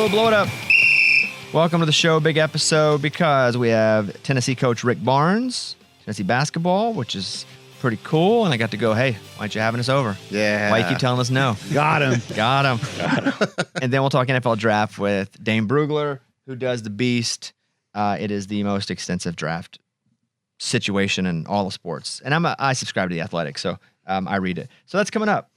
Whoa, blow it up. Welcome to the show, big episode, because we have Tennessee coach Rick Barnes, Tennessee basketball, which is pretty cool. And I got to go, hey, why aren't you having us over? Yeah. Why you keep telling us no? Got him. Got him. And then we'll talk NFL draft with Dane Brugler, who does the beast. It is the most extensive draft situation in all of sports. And I subscribe to The Athletic, so I read it. So that's coming up.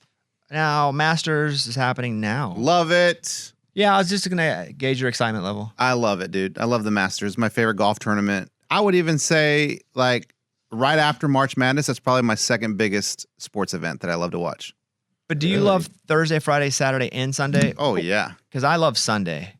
Now, Masters is happening now. Love it. Yeah, I was just going to gauge your excitement level. I love it, dude. I love the Masters. My favorite golf tournament. I would even say, like, right after March Madness, that's probably my second biggest sports event that I love to watch. But do you love Thursday, Friday, Saturday, and Sunday? Oh, yeah. Because I love Sunday.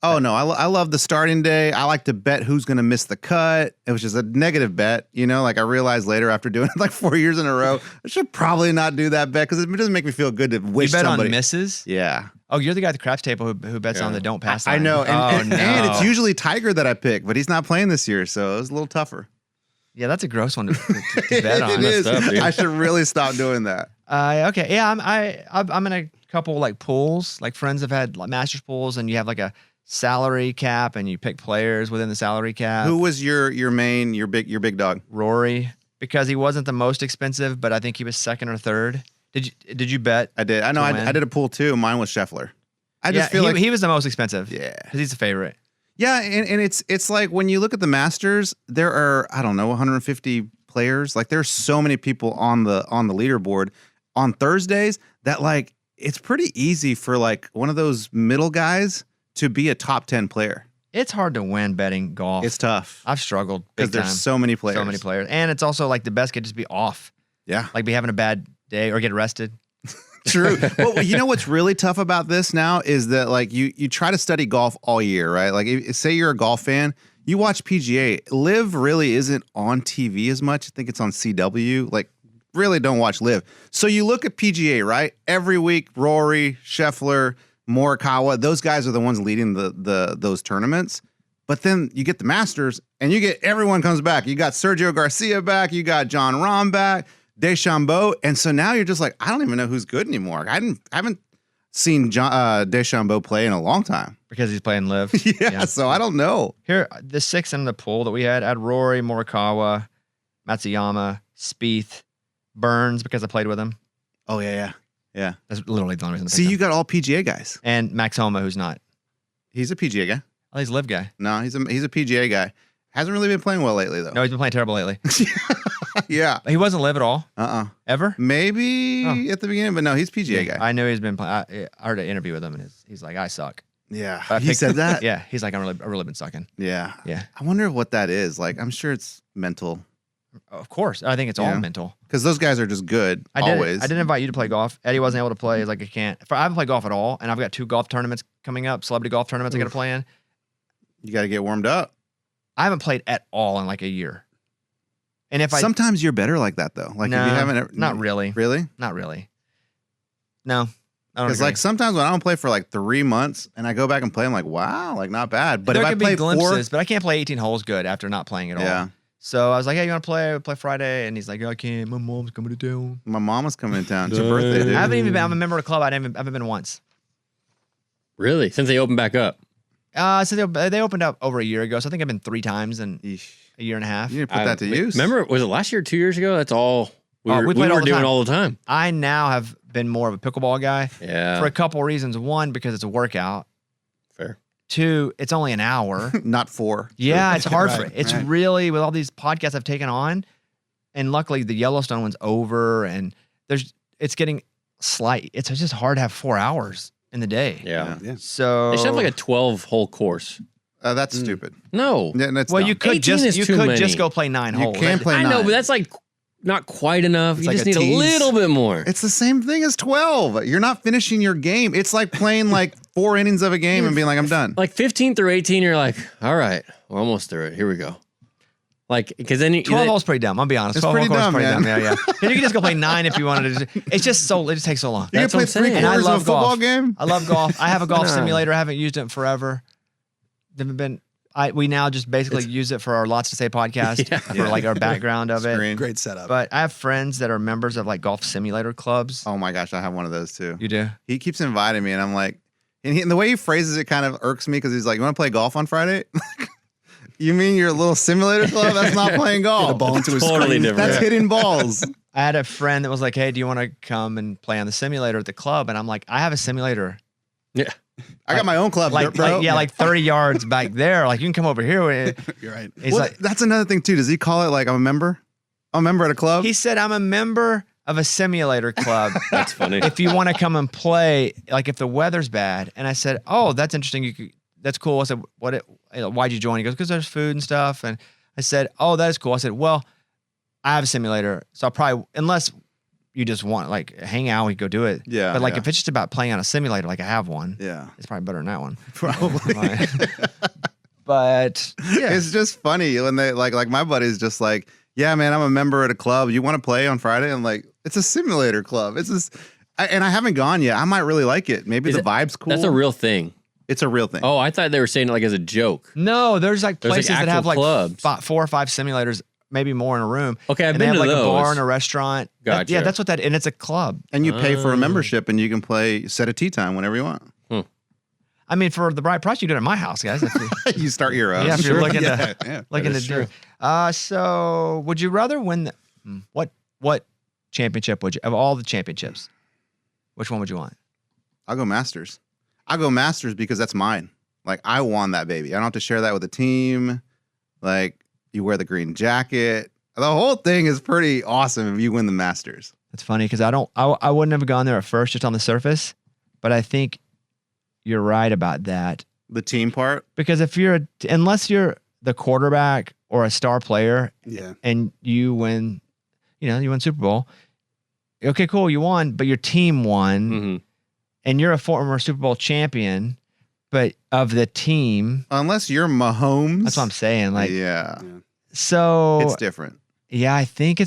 Oh, no. I love the starting day. I like to bet who's going to miss the cut. It was just a negative bet. You know, like I realized later after doing it like 4 years in a row, I should probably not do that bet because it doesn't make me feel good to wish you bet somebody. on misses? Yeah. Oh, you're the guy at the craps table who bets on the don't pass line. I know. And it's no. usually Tiger that I pick, but he's not playing this year, so it was a little tougher. Yeah, that's a gross one to bet on. It is. Up, dude. I should really stop doing that. Okay. Yeah, I'm in a couple like pools. Like friends have had like Masters pools, and you have like a salary cap, and you pick players within the salary cap. Who was your big dog? Rory, because he wasn't the most expensive, but I think he was second or third. Did you bet? I did. I know. I did a pool too. Mine was Scheffler. I just feel like he was the most expensive. Yeah, because he's a favorite. Yeah, and it's like when you look at the Masters, there are 150 players. Like there's so many people on the leaderboard on Thursdays that like it's pretty easy for like one of those middle guys to be a top 10 player. It's hard to win betting golf. It's tough. I've struggled because there's so many players. So many players. And it's also like the best could just be off. Yeah. Like be having a bad day or get arrested. True. Well, you know what's really tough about this now is that like you try to study golf all year, right? Like say you're a golf fan, you watch PGA. Live really isn't on TV as much. I think it's on CW. Like really don't watch Live. So you look at PGA, right? Every week, Rory, Scheffler, Morikawa, those guys are the ones leading those tournaments. But then you get the Masters and you get everyone comes back. You got Sergio Garcia back, you got John Rahm back, DeChambeau, and so now you're just like, I don't even know who's good anymore. I haven't seen DeChambeau play in a long time because he's playing Live. yeah, so I don't know. Here, the six in the pool that we had Rory, Morikawa, Matsuyama, Spieth, Burns because I played with him. Oh yeah. That's literally the only reason. See, you got all PGA guys, and Max Homa, who's not. He's a PGA guy. Oh, he's a Live guy. No, he's a PGA guy. Hasn't really been playing well lately though. No, he's been playing terrible lately. Yeah, he wasn't Live at all. Ever? Maybe at the beginning, but no, he's PGA guy. I knew he's been playing. I heard an interview with him, and he's like, I suck. Yeah, he said that. Yeah, he's like, I've really been sucking. Yeah. I wonder what that is. Like, I'm sure it's mental. Of course, I think it's all mental. Because those guys are just good. I always. did invite you to play golf. Eddie wasn't able to play. He's like, I can't. I haven't played golf at all, and I've got 2 golf tournaments coming up, celebrity golf tournaments I got to play in. You got to get warmed up. I haven't played at all in like a year. And if sometimes you're better like that though. Like no, if you haven't, not really. Really? Not really. No. Because like sometimes when I don't play for like 3 months and I go back and play, I'm like, wow, like not bad. But there if I play glimpses, but I can't play 18 holes good after not playing at all. Yeah. So I was like, hey, you want to play? We'll play Friday. And he's like, I can't. My mom's coming to town. My mama's coming to town. It's your birthday, dude. I haven't even been. I'm a member of the club. I haven't been once. Really? Since they opened back up? So they opened up over a year ago. So I think I've been 3 times in a year and a half. You need to put that to use. Remember, was it last year or 2 years ago? That's all we were doing all the time. I now have been more of a pickleball guy. Yeah. For a couple reasons. 1, because it's a workout. Fair. 2, it's only an hour. Not 4. Yeah, it's hard for it. It's right. really, with all these podcasts I've taken on, and luckily the Yellowstone one's over, and it's getting slight. It's just hard to have 4 hours in the day. Yeah. So They should have like a 12-hole course. That's stupid. No. Yeah, that's well, dumb. you could just many. go play 9 holes. You can play 9. I know, but that's like not quite enough. It's You like just a need tease. a little bit more. It's the same thing as 12. You're not finishing your game. It's like playing like 4 innings of a game and being like, I'm done. Like 15 through 18, you're like, all right, we're almost through it. Here we go. Like, because then 12 holes pretty dumb. I'll be honest. It's 12 pretty holes dumb, pretty man. dumb. Yeah. And you can just go play 9 if you wanted to. It just takes so long. You That's can what play I'm saying. 3 And I quarters of a love football golf. game. I love golf. I have a golf No. simulator. I haven't used it in forever. We now just basically use it for our Lots to Say podcast for like our background of it. Screen. Great setup. But I have friends that are members of like golf simulator clubs. Oh my gosh, I have one of those too. You do? He keeps inviting me, and I'm like, And the way he phrases it kind of irks me because he's like, "You want to play golf on Friday?" You mean your little simulator club? That's not playing golf. The ball into his Totally screen. different. That's hitting balls. I had a friend that was like, "Hey, do you want to come and play on the simulator at the club?" And I'm like, "I have a simulator, Yeah. I got my own club, like, bro. like 30 yards back there. Like you can come over here." You're right. He's Well, like, that's another thing too. Does he call it like I'm a member? I'm a member at a club. he said, "I'm a member of a simulator club. That's funny. If you want to come and play, like if the weather's bad." And I said, "Oh, that's interesting. That's cool." I said, "Why'd you join?" He goes, "Because there's food and stuff." And I said, "Oh, that is cool." I said, "Well, I have a simulator, so I'll probably, unless you just want like hang out, we go do it. Yeah, But like yeah. if it's just about playing on a simulator, like I have one, Yeah, it's probably better than that one. probably. But yeah, It's just funny when they like my buddy's just like, "Yeah, man, I'm a member at a club. You want to play on Friday?" I'm like, "It's a simulator club. It's just." And I haven't gone yet. I might really like it. Maybe the vibe's cool. That's a real thing. It's a real thing. Oh, I thought they were saying it like as a joke. no, there's like There's, like, places that have actual like clubs. 4 or 5 simulators, maybe more in a room. Okay, I've And they been have to like those. a bar and a restaurant. Gotcha. Yeah, that's what that, and it's a club. And you pay for a membership, and you can play set a tea time whenever you want. I mean, for the right price, you do it at my house, guys. If you, You start your own. yeah, if you're looking Yeah, to yeah. looking that to is do. So would you rather win the what championship would you of all the championships? Which one would you want? I'll go Masters. I'll go Masters because that's mine. Like I won that baby. I don't have to share that with a team. Like you wear the green jacket. The whole thing is pretty awesome if you win the Masters. That's funny because I wouldn't have gone there at first just on the surface, but I think you're right about that The team part. because if unless you're the quarterback or a star player Yeah. and you win, you win Super Bowl. Okay, cool, you won, but your team won, Mhm. and you're a former Super Bowl champion, but of the team. Unless you're Mahomes. That's what I'm saying. Like, yeah. so It's different. yeah, I think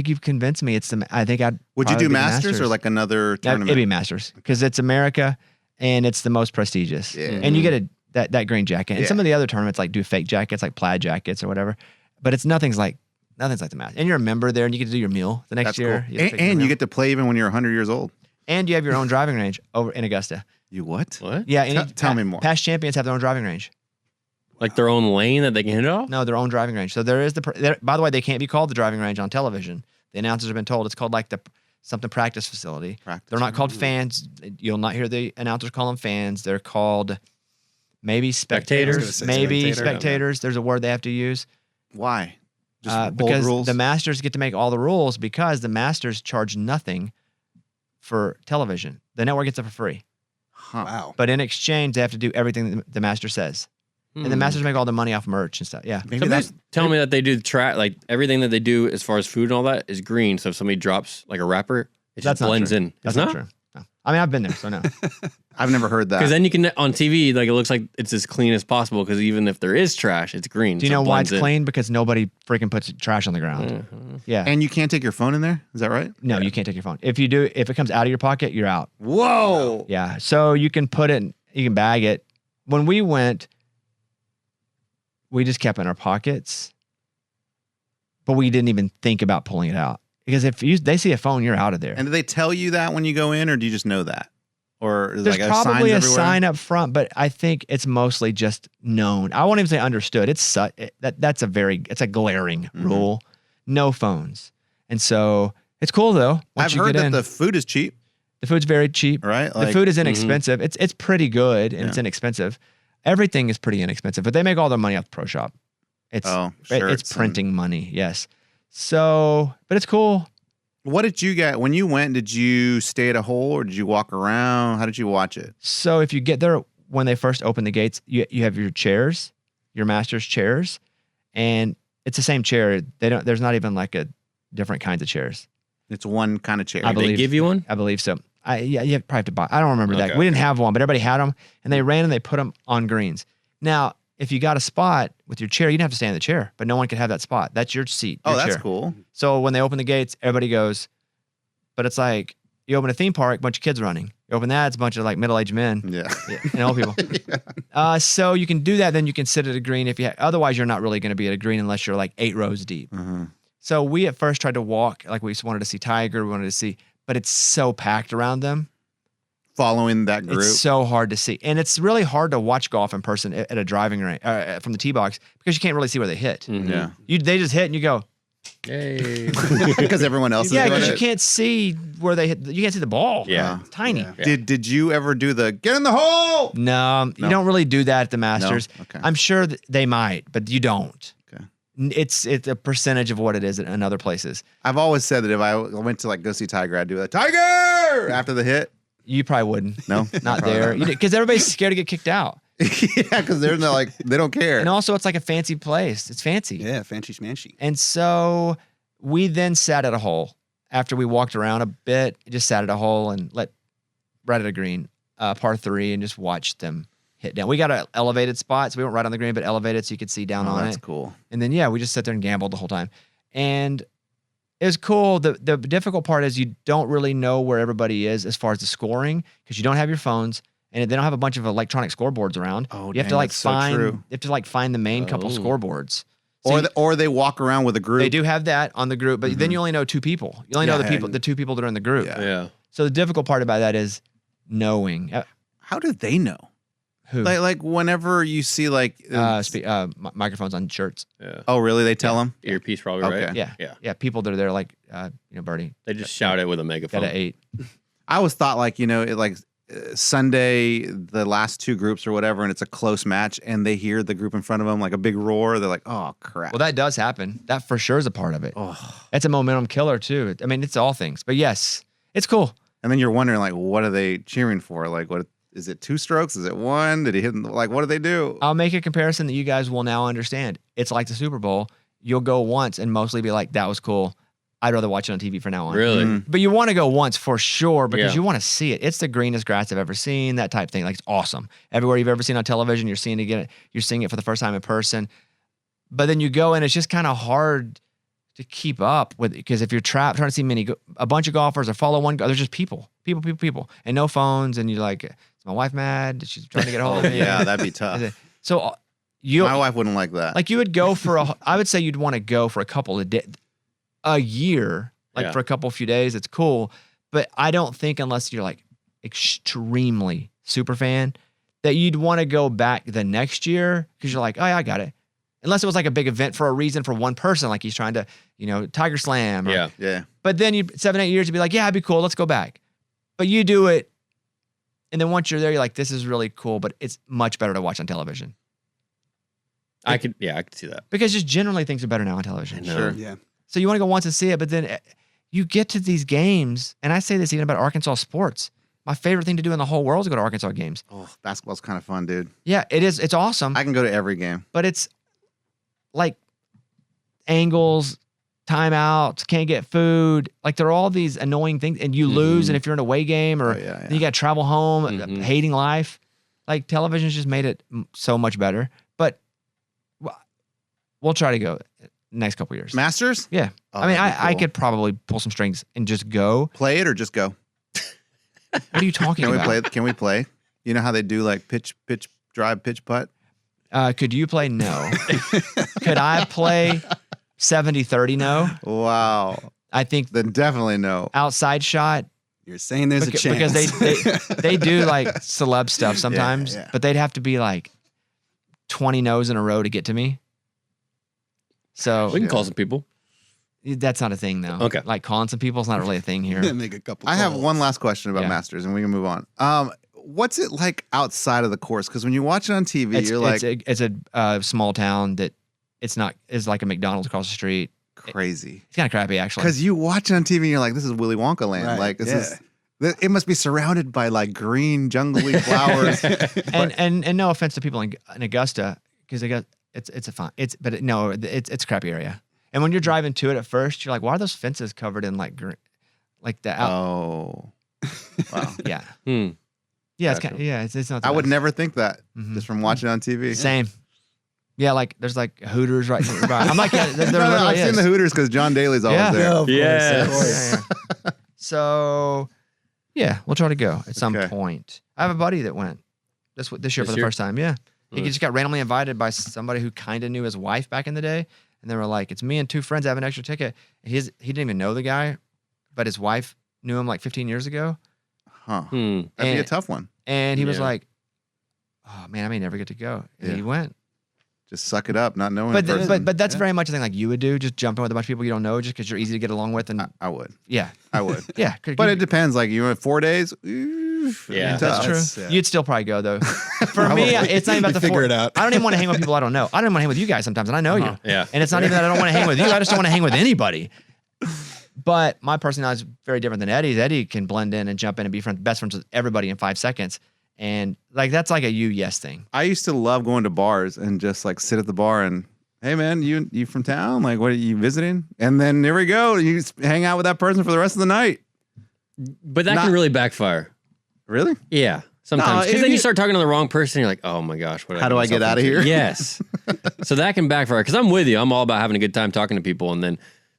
you've convinced me. I think I'd. Would you probably do be Masters or like another It'd tournament? be Masters because it's America and it's the most prestigious. Yeah. And you get that green jacket. And Yeah. some of the other tournaments like do fake jackets, like plaid jackets or whatever. But it's nothing's like the Masters. And you're a member there, and you get to do your meal the next That's year. cool. You get to pick your And you meal. get to play even when you're 100 years old. And you have your own driving range over in Augusta. You what? What? Yeah, any Tell me more. Past champions have their own driving range. Like their own lane that they can hit it off? No, their own driving range. So there is by the way, they can't be called the driving range on television. The announcers have been told it's called like something practice facility. Practice. They're not called fans. You'll not hear the announcers call them fans. They're called maybe Spectators? I was gonna say Maybe spectator. spectators. There's a word they have to use Why? Just bold because rules? the Masters get to make all the rules because the Masters charge nothing for television. The network gets it for free. Huh. Wow. But in exchange, they have to do everything the Master says. And the Masters make all the money off merch and stuff. Yeah. Maybe Somebody's that's telling me that they do track, like everything that they do as far as food and all that is green. So if somebody drops like a wrapper, it That's just not blends true. in. That's It's not true. No. I mean, I've been there, so no. I've never heard that. Because then you can, on TV, like it looks like it's as clean as possible because even if there is trash, it's green. Do you so know it why it's blends in. clean? Because nobody freaking puts trash on the ground. Yeah. And you can't take your phone in there? Is that right? No, you can't take your phone. If you do, if it comes out of your pocket, you're out. Whoa. Yeah. So you can you can bag it. When we went, we just kept it in our pockets, but we didn't even think about pulling it out because if they see a phone, you're out of there. And do they tell you that when you go in, or do you just know that? Or is There's like probably a signs everywhere? sign up front, but I think it's mostly just known. I won't even say understood. It's it's a glaring rule. No phones, and so it's cool though. Once I've you heard get that in, the food is cheap, the food's very cheap. right? The food is inexpensive. It's pretty good and it's Yeah. inexpensive. Everything is pretty inexpensive, but they make all their money off the pro shop. It's it's shirts printing money, yes. So, but it's cool. What did you get when you went? Did you stay at a hole or did you walk around? How did you watch it? So if you get there when they first open the gates, you have your chairs, your master's chairs, and it's the same chair. There's not even like a different kinds of chairs. It's one kind of chair. I Did they believe- give you one? I believe so. You probably have to buy. I don't remember that. Okay, We didn't have one, but everybody had them, and they ran and they put them on greens. Now, if you got a spot with your chair, you didn't have to stay in the chair, but no one could have that spot. That's your seat. Oh, your that's chair. cool. So when they open the gates, everybody goes. But it's like you open a theme park, bunch of kids running. You open that, it's a bunch of like middle-aged men Yeah. and old people. So you can do that. Then you can sit at a green if you. Otherwise, you're not really going to be at a green unless you're like 8 rows deep. Mhm. So we at first tried to walk, like we just wanted to see Tiger, we wanted to see, but it's so packed around them. following that group. It's so hard to see, and it's really hard to watch golf in person at a driving range from the tee box because you can't really see where they hit. Mhm. Yeah. They just hit, and you go, Yay. Because everyone else is yeah, doing because you it. can't see where they hit. You can't see the ball. Yeah. It's tiny. Yeah. Did you ever do the get in the hole? No, you don't really do that at the Masters. Okay. I'm sure that they might, but you don't. Okay. It's a percentage of what it is in other places. I've always said that if I went to like go see Tiger, I'd do a Tiger after the hit. You probably wouldn't. No, Not Probably there. not. Because everybody's scared to get kicked out. Yeah, because they're not like they don't care. And also, it's like a fancy place. It's fancy. Yeah, fancy schmancy. And so we then sat at a hole after we walked around a bit, just sat at a hole and right at a green, par 3, and just watched them hit down. We got an elevated spot, so we went right on the green, but elevated so you could see down on That's it. cool. And then, yeah, we just sat there and gambled the whole time. And it was cool. The difficult part is you don't really know where everybody is as far as the scoring because you don't have your phones and they don't have a bunch of electronic scoreboards around. Oh, you have to dang, like that's so find true. you have to like find the main couple Oh. scoreboards. So Or you- or they walk around with a group. they do have that on the group, but then you only know 2 people. You only know Yeah, the 2 people that are in the group. Yeah. Yeah. So the difficult part about that is knowing How do they know? who Like whenever you see like microphones on shirts. Yeah. oh really they tell them Earpiece probably, Okay. right? Yeah, Yeah. yeah. People that are there, like Birdie They just shout it with a megaphone. got an 8. I always thought like Sunday the last 2 groups or whatever and it's a close match and they hear the group in front of them like a big roar, they're like, oh crap. Well, that does happen. That for sure is a part of it. Oh. It's a momentum killer too. I mean, it's all things. But yes, it's cool. And then you're wondering like what are they cheering for? Like what is it 2 strokes? Is it 1? Did he hit like what do they do? I'll make a comparison that you guys will now understand. It's like the Super Bowl. You'll go once and mostly be like, that was cool. I'd rather watch it on TV from now on. Really? Mhm. But you want to go once for sure because Yeah. you want to see it. It's the greenest grass I've ever seen, that type of thing. Like, it's awesome. Everywhere you've ever seen on television, you're seeing it for the first time in person. But then you go and it's just kind of hard to keep up with because if you're trying to see a bunch of golfers or follow one, there's just people, and no phones. And you're like, is my wife mad? She's trying to get a hold of me. Yeah, that'd be tough. So you My wife wouldn't like that. like you would go for I would say you'd want to go for a couple of days, a year, like Yeah. for a few days. It's cool. But I don't think unless you're like extremely super fan that you'd want to go back the next year because you're like, oh yeah, I got it. Unless it was like a big event for a reason for one person, like he's trying to, Tiger Slam. Yeah. yeah. But then 7-8 years, you'd be like, yeah, it'd be cool. Let's go back. But you do it. And then once you're there, you're like, this is really cool, but it's much better to watch on television. I could see that. Because just generally things are better now on television. I know. Sure. Yeah. So you want to go once and see it, but then you get to these games, and I say this even about Arkansas sports. My favorite thing to do in the whole world is go to Arkansas games. Oh, basketball's kind of fun, dude. Yeah, it is. It's awesome, I can go to every game. but it's like angles, timeouts, can't get food. Like there are all these annoying things, and you lose. And if you're in a away game, or Oh, yeah, then you got to travel home, Mhm. hating life. Like television's just made it so much better. But we'll try to go next couple years. Masters? Yeah. Oh, I mean, that'd be I cool. could probably pull some strings and just go. Play it or just go. What are you talking Can we about? play? Can we play? You know how they do like pitch, drive, pitch, putt? Could you play? No. Could I play 70-30? No. Wow. I think Then definitely no. outside shot You're saying there's a chance. because they do like celeb stuff sometimes, yeah. but they'd have to be like 20 no's in a row to get to me. So We can call some people. that's not a thing though. Okay. Like calling some people is not really a thing here. make a couple. I have calls. one last question about Yeah. Masters, and we can move on. What's it like outside of the course? Because when you watch it on TV, It's, you're like it's a small town that it's like a McDonald's across the street. crazy. It's kind of crappy actually. Because you watch it on TV, and you're like, this is Willy Wonka land. Right, Like this yeah. is. It must be surrounded by like green, jungly flowers. and no offense to people in Augusta because it's a crappy area. And when you're driving to it at first, you're like, why are those fences covered in like green, like the out? Oh, wow. Yeah, Hmm. yeah, it's Gotcha. kind of, it's not. the I would best. never think that Mhm. just from watching it on TV. Same. Yeah, like there's like Hooters right nearby. I'm like, yeah, there No, literally I've seen is. the Hooters because John Daly's always Yeah. there. Yeah, of course, Yes. of course. Yeah. So, yeah, we'll try to go at some Okay. point. I have a buddy that went this year This for the year? first time. Yeah, he Nice. just got randomly invited by somebody who kind of knew his wife back in the day, and they were like, "It's me and 2 friends. I have an extra ticket." And he didn't even know the guy, but his wife knew him like 15 years ago. Huh. Hmm. That'd be a And- tough one. And he was Yeah. like, "Oh man, I may never get to go." And Yeah. he went. Just suck it up, not knowing. But the th- person. but that's Yeah. very much a thing like you would do, just jump in with a bunch of people you don't know, just because you're easy to get along with, and I would. yeah, I would. yeah. But it depends. Like you went 4 days. Oof, Yeah. That's tough. true. yeah. You'd still probably go though. For me, it's not even about the Figure four. it out. I don't even want to hang with people I don't know. I don't even want to hang with you guys sometimes, and I know you. Yeah. And it's not even that I don't want to hang with you. I just don't want to hang with anybody. But my personality is very different than Eddie's. Eddie can blend in and jump in and be best friends with everybody in 5 seconds. And like that's like a yes thing. I used to love going to bars and just like sit at the bar and, hey man, you from town? Like, what are you visiting? And then there we go. You just hang out with that person for the rest of the night. But that Not- can really backfire. Really? Yeah. Sometimes. No, Because if then you you- start talking to the wrong person. You're like, oh my gosh. What How do I get out of here? Yes. So that can backfire. Because I'm with you. I'm all about having a good time talking to people. And then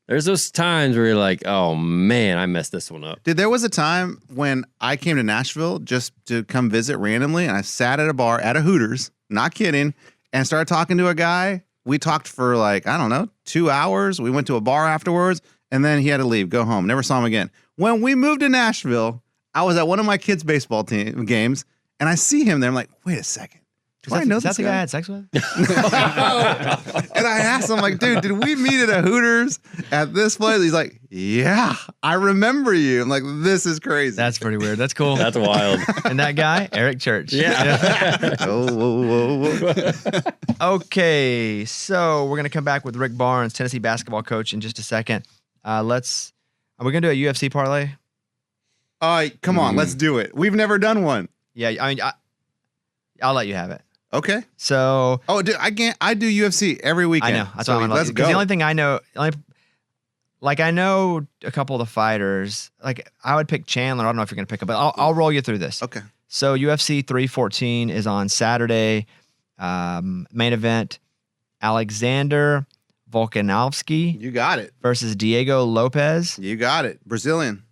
there's those times where you're like, oh man, I messed this one up. Dude, there was a time when I came to Nashville just to come visit randomly, and I sat at a bar at a Hooters, not kidding, and started talking to a guy. We talked for like, I don't know, 2 hours. We went to a bar afterwards, and then he had to leave, go home. Never saw him again. When we moved to Nashville, I was at one of my kids' baseball team games, and I see him there. I'm like, wait a second. Do I know Is that this the guy I guy? had sex with? And I asked him, like, dude, did we meet at a Hooters at this place? He's like, yeah, I remember you. I'm like, this is crazy. That's pretty weird. That's cool. That's wild. And that guy, Eric Church. Yeah. Oh, whoa, whoa, whoa. Okay, so we're gonna come back with Rick Barnes, Tennessee basketball coach, in just a second. Are we gonna do a UFC parlay? All right, come on, let's do it. We've never done one. Yeah, I mean, I'll let you have it. Okay. So Oh, dude, I can't. I do UFC every weekend. I know that's So what I'm let's because go. the only thing I know, I know a couple of the fighters. Like I would pick Chandler. I don't know if you're gonna pick him, but I'll roll you through this. Okay. So UFC 314 is on Saturday. Main event: Alexander Volkanovski You got it. versus Diego Lopez. You got it. Brazilian.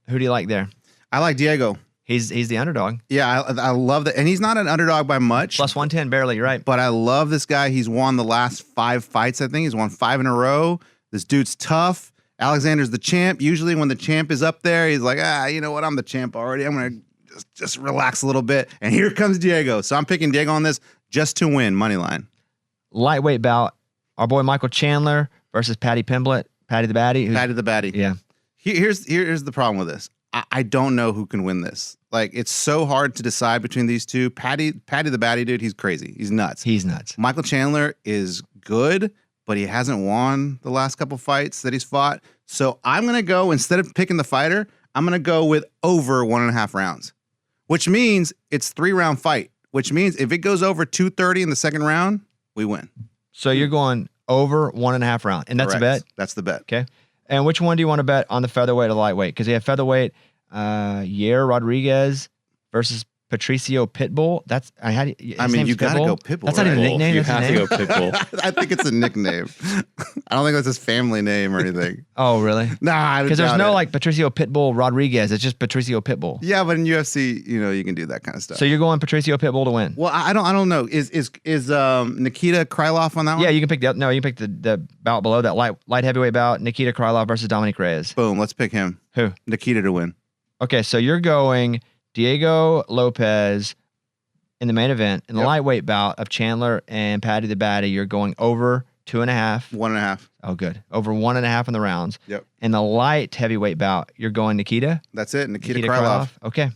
Who do you like there? I like Diego. He's the underdog. Yeah, I love that. And he's not an underdog by much. Plus 110, barely. You're right. But I love this guy. He's won the last 5 fights, I think. He's won 5 in a row. This dude's tough. Alexander's the champ. Usually when the champ is up there, he's like, you know what? I'm the champ already. I'm going to just relax a little bit. And here comes Diego. So I'm picking Diego on this just to win, money line. Lightweight bout: our boy Michael Chandler versus Patty Pimblett. Patty the Batty. Patty the Batty. Yeah. Here's the problem with this. I don't know who can win this. Like, it's so hard to decide between these two. Patty the Batty, dude, he's crazy. He's nuts. He's nuts. Michael Chandler is good, but he hasn't won the last couple fights that he's fought. So I'm going to go, instead of picking the fighter, I'm going to go with over 1.5 rounds, which means it's 3-round fight, which means if it goes over 230 in the second round, we win. So you're going over 1.5 round, and that's Correct. a bet. That's the bet. Okay. And which one do you want to bet on the featherweight or the lightweight? Because you have featherweight, Yair Rodriguez versus Patricio Pitbull. That's I mean, you got to go Pitbull. That's not even a right? nickname. You That's his have to name? go Pitbull. I think it's a nickname. I don't think that's his family name or anything. Oh, really? Nah, Because there's doubt no it. like Patricio Pitbull Rodriguez. It's just Patricio Pitbull. Yeah, but in UFC, you can do that kind of stuff. So you're going Patricio Pitbull to win. Well, I don't know. Is Nikita Krylov on that one? Yeah, you can pick you can pick the bout below that light heavyweight bout, Nikita Krylov versus Dominic Reyes. Boom. Let's pick him. Who? Nikita to win. Okay, so you're going Diego Lopez in the main event. In the Yep. lightweight bout of Chandler and Patty the Batty, you're going over 2.5. 1.5. Oh, good. Over 1.5 in the rounds. Yep. In the light heavyweight bout, you're going Nikita. That's it. Nikita Krylov. Okay.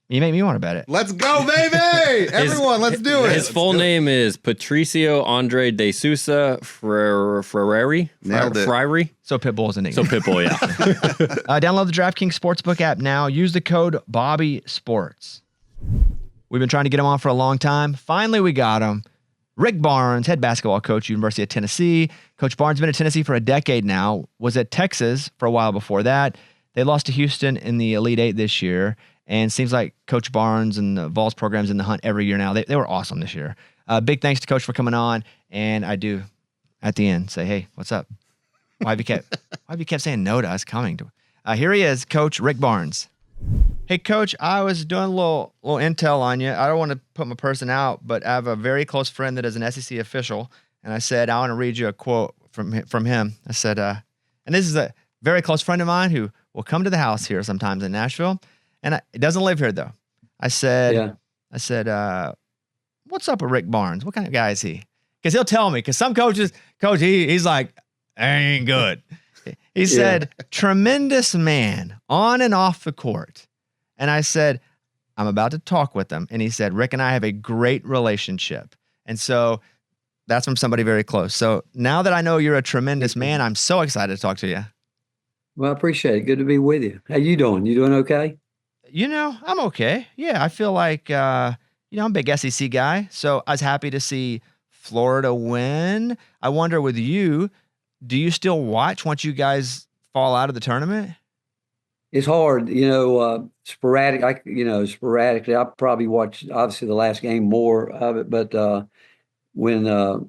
You make me want to bet it. Let's go, baby! Everyone, let's do it. His full name is Patricio Andre de Sousa Ferrari. Nailed it. Friary. So Pitbull is a So nickname. Pitbull, yeah. Download the DraftKings Sportsbook app now. Use the code BobbySports. We've been trying to get him on for a long time. Finally, we got him. Rick Barnes, head basketball coach, University of Tennessee. Coach Barnes has been at Tennessee for a decade now. Was at Texas for a while before that. They lost to Houston in the Elite Eight this year. And seems like Coach Barnes and the Vols program's in the hunt every year now. They were awesome this year. Big thanks to Coach for coming on. And I do, at the end, say, hey, what's up? Why have you kept saying no to us coming? Here he is, Coach Rick Barnes. Hey, Coach, I was doing a little intel on you. I don't want to put my person out, but I have a very close friend that is an SEC official. And I said, I want to read you a quote from him. I said, and this is a very close friend of mine who will come to the house here sometimes in Nashville, and it doesn't live here though. I said, what's up with Rick Barnes? What kind of guy is he? Because he'll tell me. Because some coach, he's like, I ain't good. He said, tremendous man on and off the court. And I said, I'm about to talk with him. And he said, Rick and I have a great relationship. And so that's from somebody very close. So now that I know you're a tremendous man, I'm so excited to talk to you. Well, I appreciate it. Good to be with you. How you doing? You doing okay? I'm okay. Yeah, I feel like, I'm a big SEC guy. So I was happy to see Florida win. I wonder with you, do you still watch once you guys fall out of the tournament? It's hard, sporadically. I probably watched, obviously, the last game more of it, but when the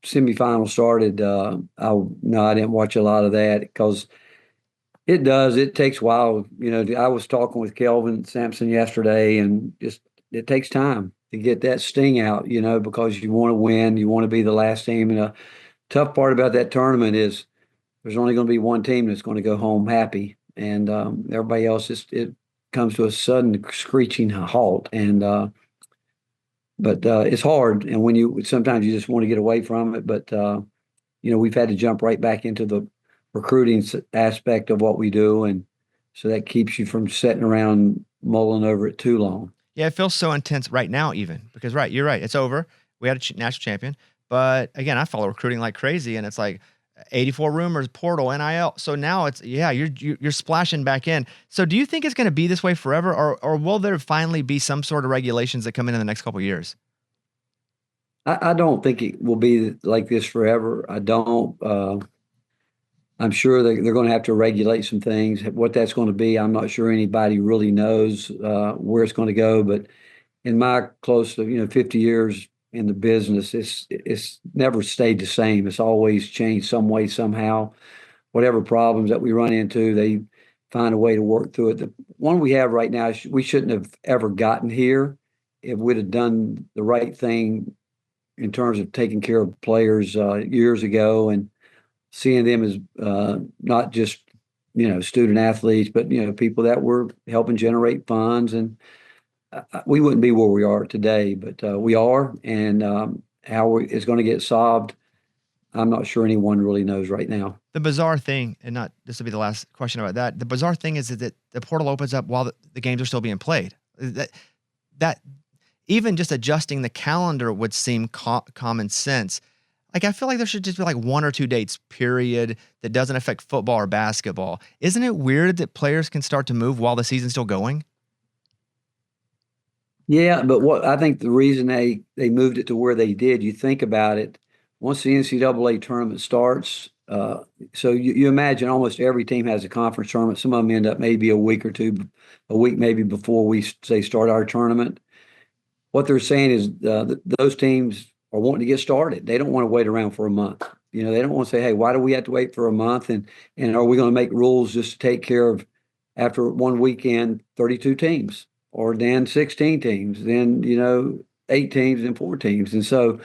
semifinal started, I didn't watch a lot of that because it takes a while. I was talking with Kelvin Sampson yesterday, and just it takes time to get that sting out, because you want to win, you want to be the last team. And a tough part about that tournament is there's only going to be one team that's going to go home happy, and everybody else it comes to a sudden screeching halt. And but it's hard, and sometimes you just want to get away from it. But we've had to jump right back into the recruiting aspect of what we do, and so that keeps you from sitting around mulling over it too long. Yeah, it feels so intense right now, even because you're right. It's over. We had a national champion, but again, I follow recruiting like crazy, and it's like 84 rumors, portal, NIL. So now you're splashing back in. So do you think it's going to be this way forever, or will there finally be some sort of regulations that come in the next couple of years? I don't think it will be like this forever. I don't. I'm sure they're going to have to regulate some things. What that's going to be, I'm not sure anybody really knows where it's going to go. But in my close to 50 years in the business, it's never stayed the same. It's always changed some way, somehow. Whatever problems that we run into, they find a way to work through it. The one we have right now, we shouldn't have ever gotten here if we'd have done the right thing in terms of taking care of players years ago and seeing them as not just student athletes, but people that were helping generate funds. And we wouldn't be where we are today, but we are. And how it's going to get solved, I'm not sure anyone really knows right now. The bizarre thing, and this will be the last question about that. The bizarre thing is that the portal opens up while the games are still being played. That even just adjusting the calendar would seem common sense. Like, I feel like there should just be like 1 or 2 dates, period, that doesn't affect football or basketball. Isn't it weird that players can start to move while the season's still going? Yeah, but what I think the reason they moved it to where they did, you think about it, once the NCAA tournament starts, so you imagine almost every team has a conference tournament. Some of them end up maybe a week maybe before we say start our tournament. What they're saying is those teams are wanting to get started. They don't want to wait around for a month. They don't want to say, hey, why do we have to wait for a month? And are we going to make rules just to take care of, after one weekend, 32 teams, or then 16 teams, then, 8 teams and 4 teams. And so,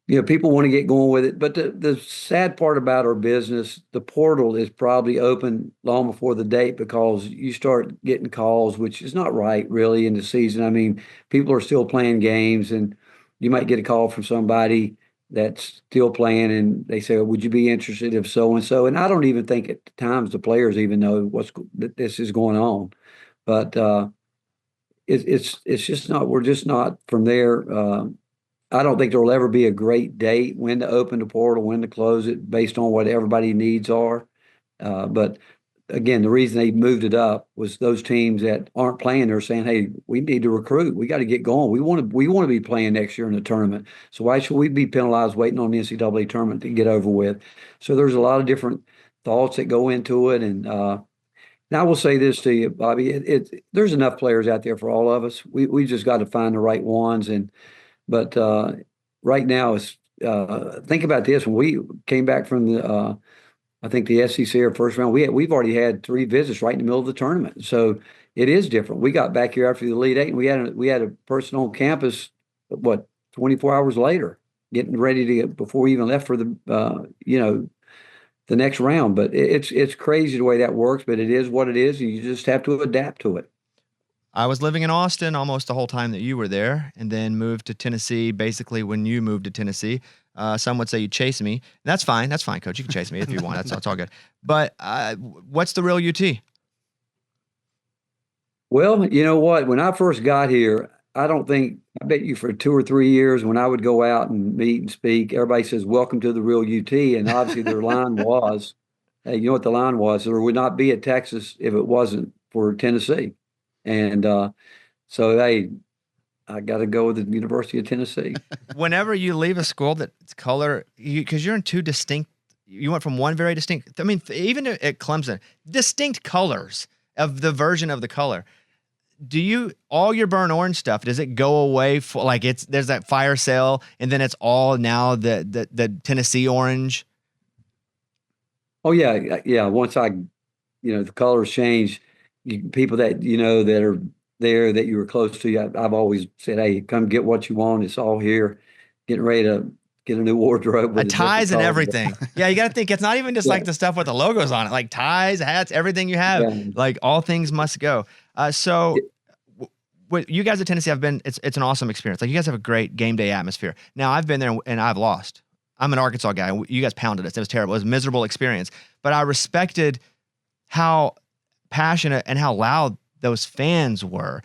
people want to get going with it. But the sad part about our business, the portal is probably open long before the date, because you start getting calls, which is not right really in the season. I mean, people are still playing games, and you might get a call from somebody that's still playing, and they say, would you be interested if so-and-so? And I don't even think at times the players even know that this is going on. But it's just not, we're just not from there. I don't think there will ever be a great date when to open the portal, when to close it, based on what everybody's needs are. But again, the reason they moved it up was those teams that aren't playing, they're saying, hey, we need to recruit. We got to get going. We want to be playing next year in the tournament. So why should we be penalized waiting on the NCAA tournament to get over with? So there's a lot of different thoughts that go into it. And now I will say this to you, Bobby, there's enough players out there for all of us. We just got to find the right ones. But right now, think about this. When we came back from I think the SEC or first round, we've already had 3 visits right in the middle of the tournament. So it is different. We got back here after the Elite Eight, and we had a person on campus, 24 hours later, getting ready to before we even left for the the next round. But it's crazy the way that works, but it is what it is. You just have to adapt to it. I was living in Austin almost the whole time that you were there, and then moved to Tennessee basically when you moved to Tennessee. Some would say you chased me. That's fine. That's fine, Coach. You can chase me if you want. That's all good. But what's the real UT? Well, you know what? When I first got here, I bet you for 2 or 3 years when I would go out and meet and speak, everybody says, "Welcome to the real UT." And obviously their line was, hey, you know what the line was? There would not be a Texas if it wasn't for Tennessee. And so, hey, I got to go with the University of Tennessee. Whenever you leave a school that's color, because you're in two distinct, you went from one very distinct, I mean, even at Clemson, distinct colors of the version of the color. All your burnt orange stuff, does it go away for like there's that fire sale and then it's all now the Tennessee orange? Oh yeah. Once the colors change, people that that are there that you were close to. I've always said, hey, come get what you want. It's all here. Getting ready to get a new wardrobe with ties and everything. Yeah, you got to think it's not even just like the stuff with the logos on it, like ties, hats, everything you have. Yeah. Like all things must go. So. What you guys at Tennessee it's an awesome experience. Like you guys have a great game day atmosphere. Now I've been there and I've lost. I'm an Arkansas guy. You guys pounded us. It was terrible. It was a miserable experience. But I respected how passionate and how loud those fans were.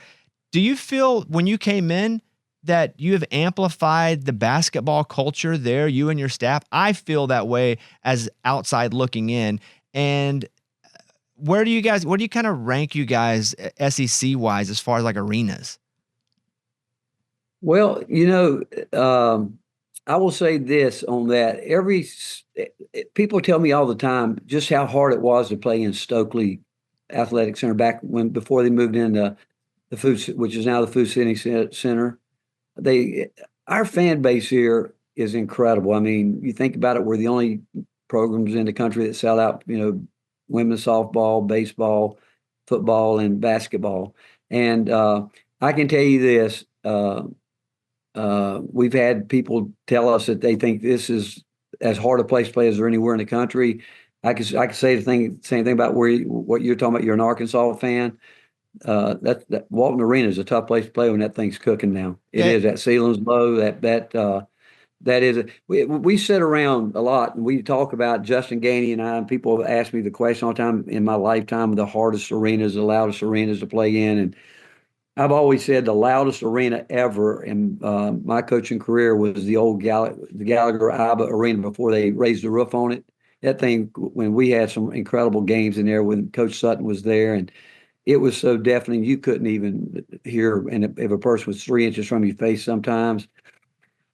Do you feel when you came in that you have amplified the basketball culture there, you and your staff? I feel that way as outside looking in. And where do you kind of rank you guys SEC wise as far as like arenas? Well, I will say this on that. People tell me all the time just how hard it was to play in Stokely Athletic Center before they moved into the which is now the Food City Center. Our fan base here is incredible. I mean, you think about it, we're the only programs in the country that sell out, women's softball, baseball, football, and basketball. And I can tell you this, we've had people tell us that they think this is as hard a place to play as there anywhere in the country. I could say the same thing about what you're talking about. You're an Arkansas fan. That Walton Arena is a tough place to play when that thing's cooking now. It is. That ceiling's low. That is we sit around a lot and we talk about Justin Gainey and I, and people have asked me the question all the time in my lifetime, the hardest arenas, the loudest arenas to play in. And I've always said the loudest arena ever in my coaching career was the old the Gallagher Iba Arena before they raised the roof on it. That thing, when we had some incredible games in there when Coach Sutton was there, and it was so deafening you couldn't even hear. And if a person was 3 inches from your face sometimes.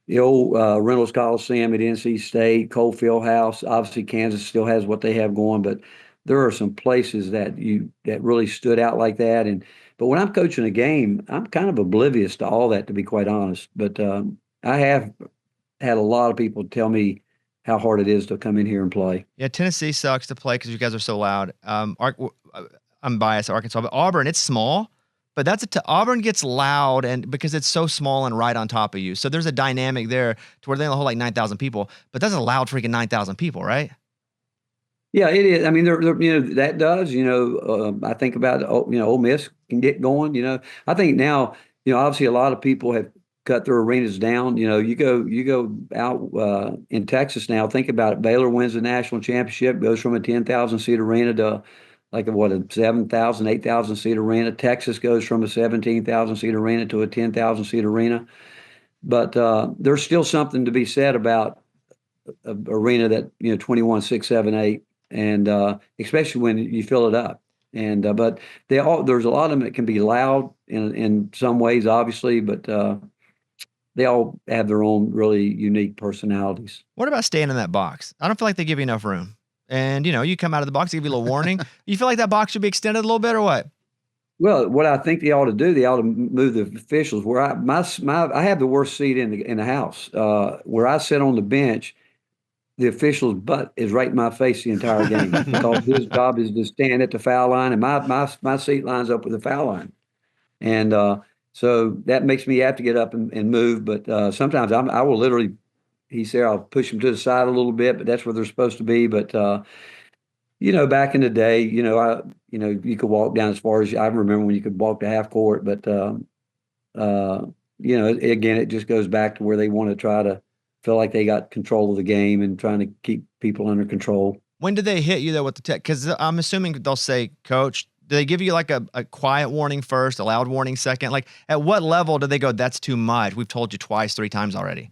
The old Reynolds Coliseum at NC State, Cole Fieldhouse. Obviously, Kansas still has what they have going, but there are some places that really stood out like that. But when I'm coaching a game, I'm kind of oblivious to all that, to be quite honest. But I have had a lot of people tell me how hard it is to come in here and play. Yeah, Tennessee sucks to play because you guys are so loud. I'm biased, Arkansas, but Auburn, it's small. But Auburn gets loud and because it's so small and right on top of you. So there's a dynamic there to where they only hold like 9,000 people, but that's a loud freaking 9,000 people, right? Yeah, it is. I mean, that does. I think about Ole Miss can get going. I think now, obviously a lot of people have cut their arenas down. You go out in Texas now. Think about it. Baylor wins the national championship, goes from a 10,000 seat arena to like a 7,000, 8,000 seat arena. Texas goes from a 17,000 seat arena to a 10,000 seat arena. But there's still something to be said about an arena that 21, 6, 7, 8, and especially when you fill it up. And but there's a lot of them that can be loud in some ways, obviously, but they all have their own really unique personalities. What about staying in that box? I don't feel like they give you enough room. And, you come out of the box, they give you a little warning. You feel like that box should be extended a little bit or what? Well, what I think they ought to do, they ought to move the officials where I have the worst seat in the house. Where I sit on the bench, the official's butt is right in my face the entire game because his job is to stand at the foul line, and my seat lines up with the foul line. And so that makes me have to get up and move. But sometimes I will literally he said, I'll push them to the side a little bit, but that's where they're supposed to be. But, back in the day, you could walk down as far as I remember when you could walk to half court, but, again, it just goes back to where they want to try to feel like they got control of the game and trying to keep people under control. When did they hit you though with the tech? Because I'm assuming they'll say, Coach, do they give you like a quiet warning first, a loud warning second? Like at what level do they go, that's too much? We've told you twice, 3 times already.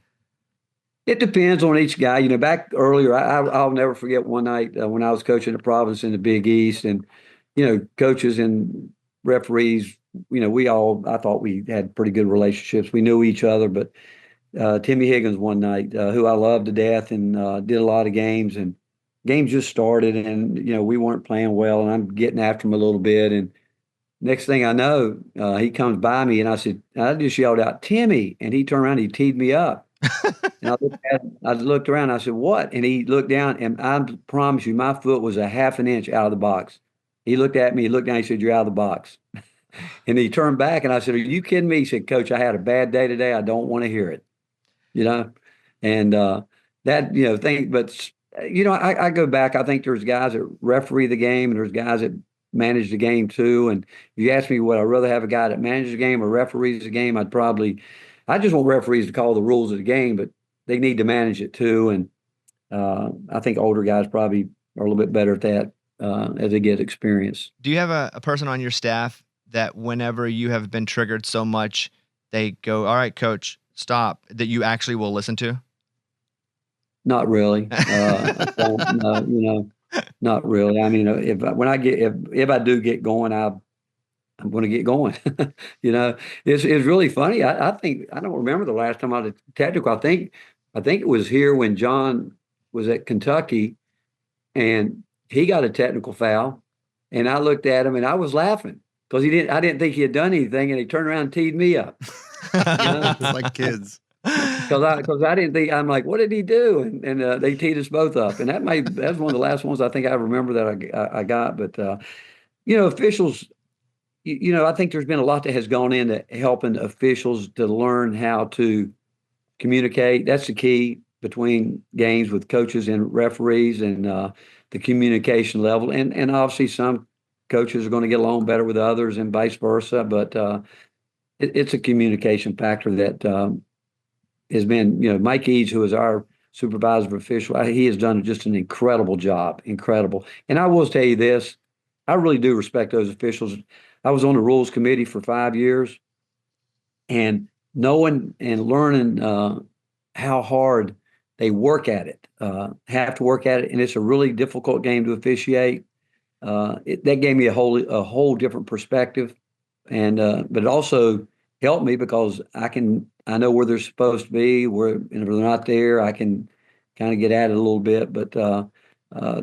It depends on each guy. Back earlier, I'll never forget one night when I was coaching the Providence in the Big East, and coaches and referees. I thought we had pretty good relationships. We knew each other, but Timmy Higgins one night, who I loved to death and did a lot of games, and games just started, and we weren't playing well, and I'm getting after him a little bit, and next thing I know, he comes by me, and I just yelled out, "Timmy!" And he turned around, and he teed me up. And I looked around, I said, "What?" And he looked down, and I promise you, my foot was a half an inch out of the box. He looked at me, he looked down, he said, "You're out of the box." And he turned back, and I said, "Are you kidding me?" He said, "Coach, I had a bad day today. I don't want to hear it." And I go back. I think there's guys that referee the game, and there's guys that manage the game too. And if you ask me, would I rather have a guy that manages the game or referees the game? I just want referees to call the rules of the game, but they need to manage it too. And I think older guys probably are a little bit better at that as they get experience. Do you have a person on your staff that whenever you have been triggered so much, they go, "All right, Coach, stop," that you actually will listen to? Not really. Not really. I mean, if I do get going, I'm going to get going. It's really funny. I think I don't remember the last time I did technical. I think it was here when John was at Kentucky, and he got a technical foul, and I looked at him and I was laughing because I didn't think he had done anything, and he turned around and teed me up. It's like kids. Because I didn't think, I'm like, what did he do? And they teed us both up, and that's one of the last ones I think I remember that I got. But officials, I think there's been a lot that has gone into helping officials to learn how to communicate. That's the key between games with coaches and referees, and the communication level. And obviously some coaches are going to get along better with others and vice versa. But it's a communication factor that has been, Mike Eads, who is our supervisor of official, he has done just an incredible job, incredible. And I will tell you this, I really do respect those officials. I was on the rules committee for 5 years, and knowing and learning how hard they work at it, have to work at it, and it's a really difficult game to officiate. That gave me a whole different perspective, and but it also helped me because I know where they're supposed to be. And if they're not there, I can kind of get at it a little bit. But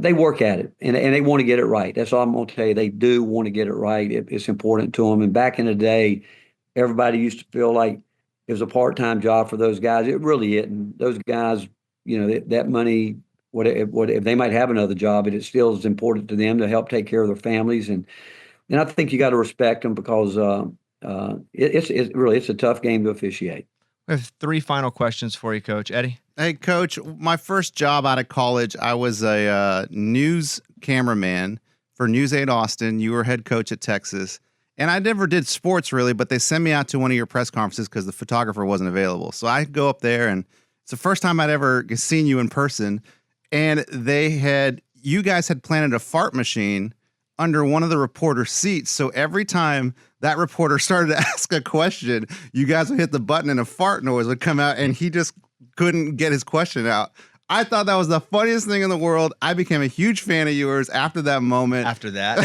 they work at it, and they want to get it right. That's all I'm going to tell you. They do want to get it right. It's important to them. And back in the day, everybody used to feel like it was a part-time job for those guys. It really isn't. Those guys, that money, what if they might have another job, but it still is important to them to help take care of their families. And I think you got to respect them because it's a tough game to officiate. We have 3 final questions for you, Coach. Eddie? Hey, Coach, my first job out of college, I was a news cameraman for News 8 Austin. You were head coach at Texas. And I never did sports really, but they sent me out to one of your press conferences because the photographer wasn't available. So I go up there, and it's the first time I'd ever seen you in person. And you guys had planted a fart machine under one of the reporter's seats. So every time that reporter started to ask a question, you guys would hit the button and a fart noise would come out, and he just couldn't get his question out. I thought that was the funniest thing in the world. I became a huge fan of yours after that moment. After that.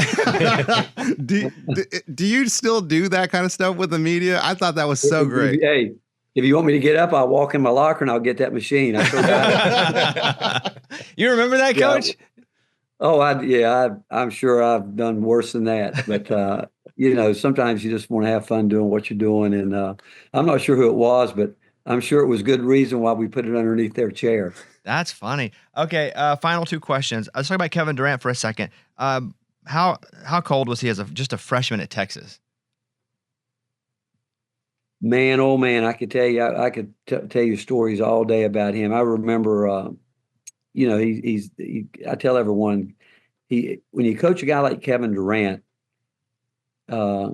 Do you still do that kind of stuff with the media? I thought that was so great. Hey, if you want me to get up, I'll walk in my locker and I'll get that machine. I forgot. You remember that, Coach? Yeah. Oh, I'm sure I've done worse than that. But, sometimes you just want to have fun doing what you're doing. And I'm not sure who it was, but I'm sure it was good reason why we put it underneath their chair. That's funny. Okay, final 2 questions. Let's talk about Kevin Durant for a second. How cold was he as just a freshman at Texas? Man, oh man, I could tell you, I could tell you stories all day about him. I remember, I tell everyone, when you coach a guy like Kevin Durant, uh,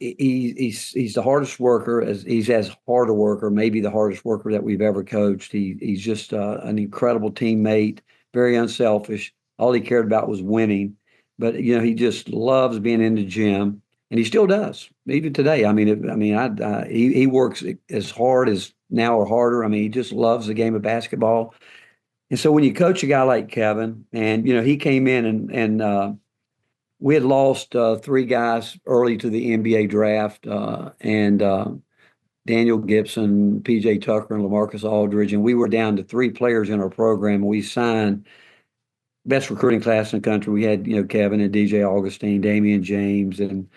he's the hardest worker. He's as hard a worker, maybe the hardest worker that we've ever coached. He's just an incredible teammate, very unselfish. All he cared about was winning. But he just loves being in the gym, and he still does even today. I mean, he works as hard as now or harder. I mean, he just loves the game of basketball. And so when you coach a guy like Kevin, and he came in and we had lost three guys early to the NBA draft, and Daniel Gibson, PJ Tucker, and LaMarcus Aldridge, and we were down to three players in our program. And we signed best recruiting class in the country. We had Kevin and DJ Augustine, Damian James, and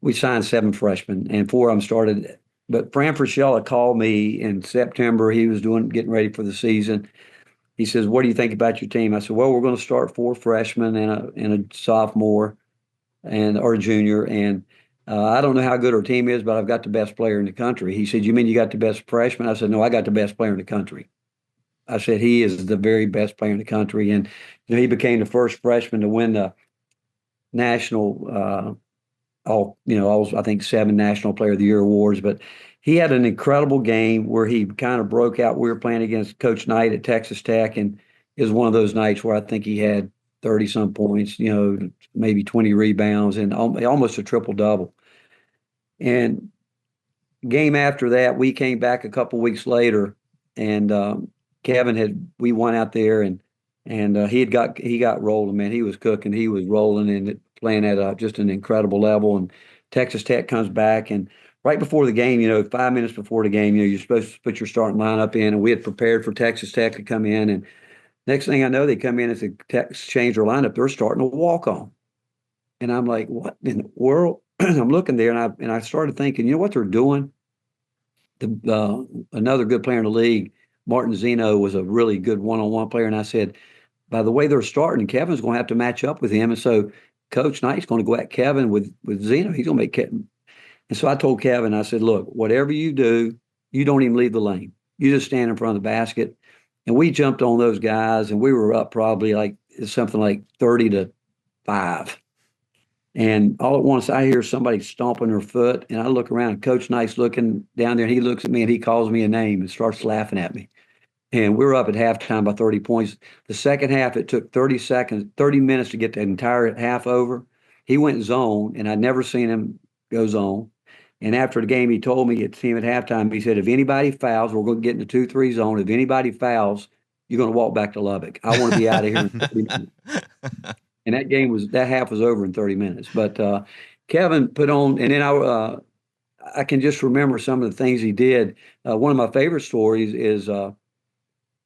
we signed 7 freshmen, and 4 of them started. But Fran Fraschilla called me in September. He was getting ready for the season. He says, "What do you think about your team?" I said, "Well, we're going to start 4 freshmen and a sophomore or a junior. And I don't know how good our team is, but I've got the best player in the country." He said, "You mean you got the best freshman?" I said, "No, I got the best player in the country." I said, "He is the very best player in the country." And he became the first freshman to win the national, I think 7 National Player of the Year awards. But he had an incredible game where he kind of broke out. We were playing against Coach Knight at Texas Tech, and it was one of those nights where I think he had 30-some points, maybe 20 rebounds, and almost a triple-double. And game after that, we came back a couple weeks later, and we went out there, and he got rolling, man. He was cooking, he was rolling, and playing at just an incredible level. And Texas Tech comes back, and right before the game, 5 minutes before the game, you're supposed to put your starting lineup in, and we had prepared for Texas Tech to come in. And next thing I know, they come in and change their lineup. They're starting to walk on, and I'm like, "What in the world?" I'm looking there, and I started thinking, what they're doing? Another good player in the league, Martin Zeno, was a really good one-on-one player, and I said, by the way they're starting, Kevin's going to have to match up with him, and so Coach Knight's going to go at Kevin with Zeno. He's going to make Kevin. And so I told Kevin, I said, "Look, whatever you do, you don't even leave the lane. You just stand in front of the basket." And we jumped on those guys, and we were up probably something like 30-5. And all at once, I hear somebody stomping their foot, and I look around, and Coach Knight's looking down there, and he looks at me, and he calls me a name and starts laughing at me. And we were up at halftime by 30 points. The second half, it took 30 minutes to get the entire half over. He went zone, and I'd never seen him go zone. And after the game, he told me at halftime, he said, "If anybody fouls, we're going to get in the 2-3 zone. If anybody fouls, you're going to walk back to Lubbock. I want to be out of here in 30 minutes." And that half was over in 30 minutes. But Kevin put on, and then I can just remember some of the things he did. One of my favorite stories is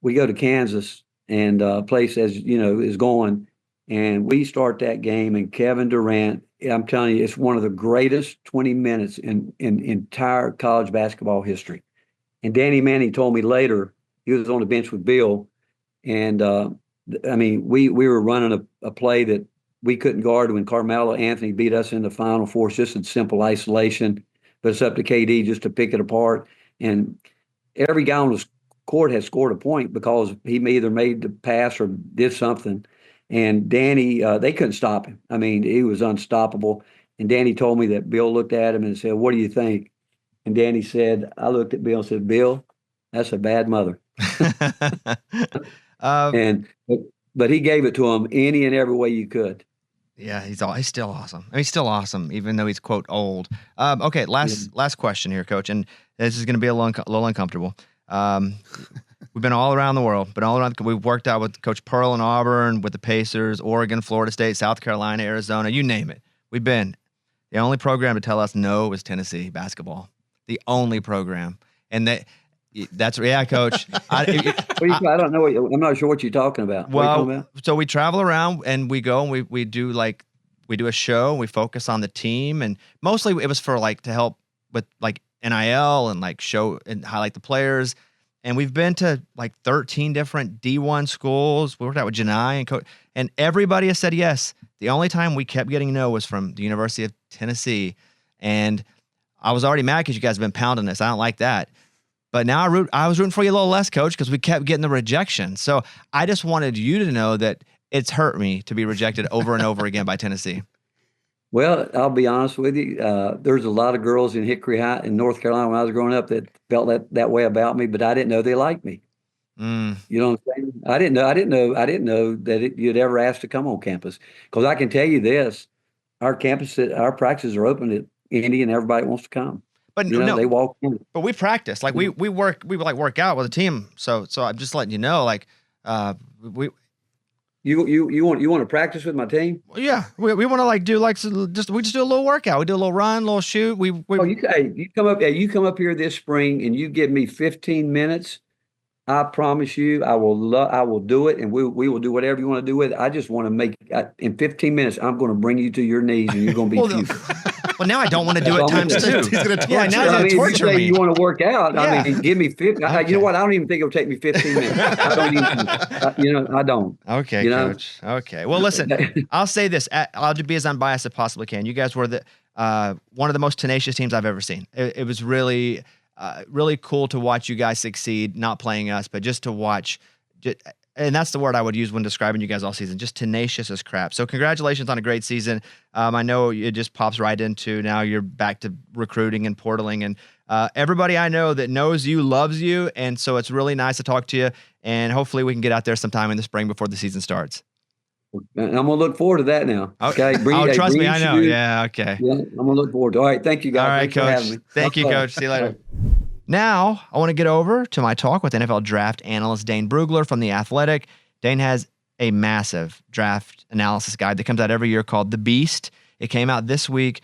we go to Kansas, and place is going, and we start that game, and Kevin Durant, I'm telling you, it's one of the greatest 20 minutes in entire college basketball history. And Danny Manning told me later, he was on the bench with Bill, and we were running a play that we couldn't guard when Carmelo Anthony beat us in the Final Four. It's just in simple isolation, but it's up to KD just to pick it apart. And every guy on the court had scored a point because he either made the pass or did something. And Danny, they couldn't stop him. I mean, he was unstoppable. And Danny told me that Bill looked at him and said, "What do you think?" And Danny said, I looked at Bill and said, "Bill, that's a bad mother." But he gave it to him any and every way you could. Yeah, he's still awesome. I mean, he's still awesome, even though he's quote old. Okay, last question here, Coach, and this is going to be a little uncomfortable. We've been all around the world, we've worked out with Coach Pearl in Auburn, with the Pacers, Oregon, Florida State, South Carolina, Arizona, you name it. We've been. The only program to tell us no was Tennessee basketball. The only program. And that's Coach. I don't know. I'm not sure what you're talking about. Well, so we travel around and we go and we do a show. We focus on the team, and mostly it was for to help with NIL and show and highlight the players. And we've been to 13 different D1 schools. We worked out with Janai and everybody has said yes. The only time we kept getting no was from the University of Tennessee. And I was already mad because you guys have been pounding this. I don't like that. But now I was rooting for you a little less, Coach, because we kept getting the rejection. So I just wanted you to know that it's hurt me to be rejected over and over again by Tennessee. Well, I'll be honest with you. There's a lot of girls in Hickory High in North Carolina when I was growing up that felt that way about me, but I didn't know they liked me. Mm. You know what I'm saying? I didn't know that you'd ever ask to come on campus. Because I can tell you this, our practices are open to Indy and everybody wants to come. But they walk in. But we practice. Like we work out with a team. So I'm just letting you know, like we You want to practice with my team? Yeah, we want to like do like we just do a little workout. We do a little run, a little shoot. You come up here this spring and you give me 15 minutes. I promise you, I will do it, and we will do whatever you want to do with it. I just want to make in 15 minutes. I'm going to bring you to your knees, and you're going to be puking. Well, now I don't want to do it times two. He's going to torture. Yeah, now he's going to torture if you say me. you want to work out, Yeah. I mean, give me 50. Okay. You know what? I don't even think it'll take me 15 minutes. I don't even. I don't. Okay, you know? Coach. Okay. Well, listen, I'll say this. I'll be as unbiased as I possibly can. You guys were one of the most tenacious teams I've ever seen. It was really, really cool to watch you guys succeed, not playing us, but just to watch. And that's the word I would use when describing you guys all season, just tenacious as crap. So congratulations on a great season. I know it just pops right into now you're back to recruiting and portaling, and everybody I know that knows you loves you. And so it's really nice to talk to you, and hopefully we can get out there sometime in the spring before the season starts. I'm going to look forward to that now. Okay. Trust me. I know. Yeah. Okay. Yeah, I'm going to look forward to it. All right. Thank you, guys. All right, Thanks for having Coach. me. Thank you, Coach. See you later. Now, I want to get over to my talk with NFL draft analyst Dane Brugler from The Athletic. Dane has a massive draft analysis guide that comes out every year called The Beast. It came out this week.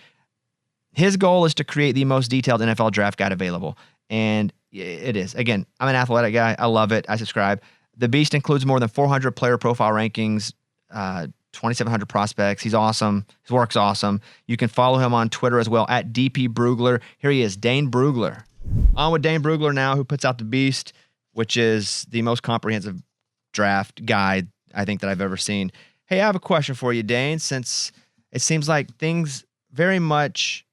His goal is to create the most detailed NFL draft guide available. And it is. Again, I'm an athletic guy. I love it. I subscribe. The Beast includes more than 400 player profile rankings, 2,700 prospects. He's awesome. His work's awesome. You can follow him on Twitter as well at DP Brugler. Here he is, Dane Brugler. On with Dane Brugler now, who puts out The Beast, which is the most comprehensive draft guide I think that I've ever seen. Hey, I have a question for you, Dane, since it seems like things very much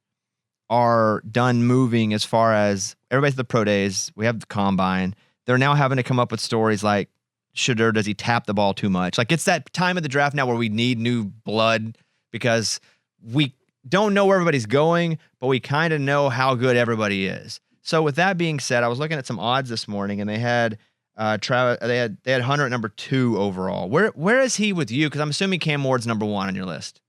are done moving as far as everybody's at the pro days. We have the combine. They're now having to come up with stories like, does he tap the ball too much? Like, it's that time of the draft now where we need new blood because we don't know where everybody's going, but we kind of know how good everybody is. So with that being said, I was looking at some odds this morning, and they had Travis. They had Hunter at number 2 overall. Where is he with you? Because I'm assuming Cam Ward's number 1 on your list.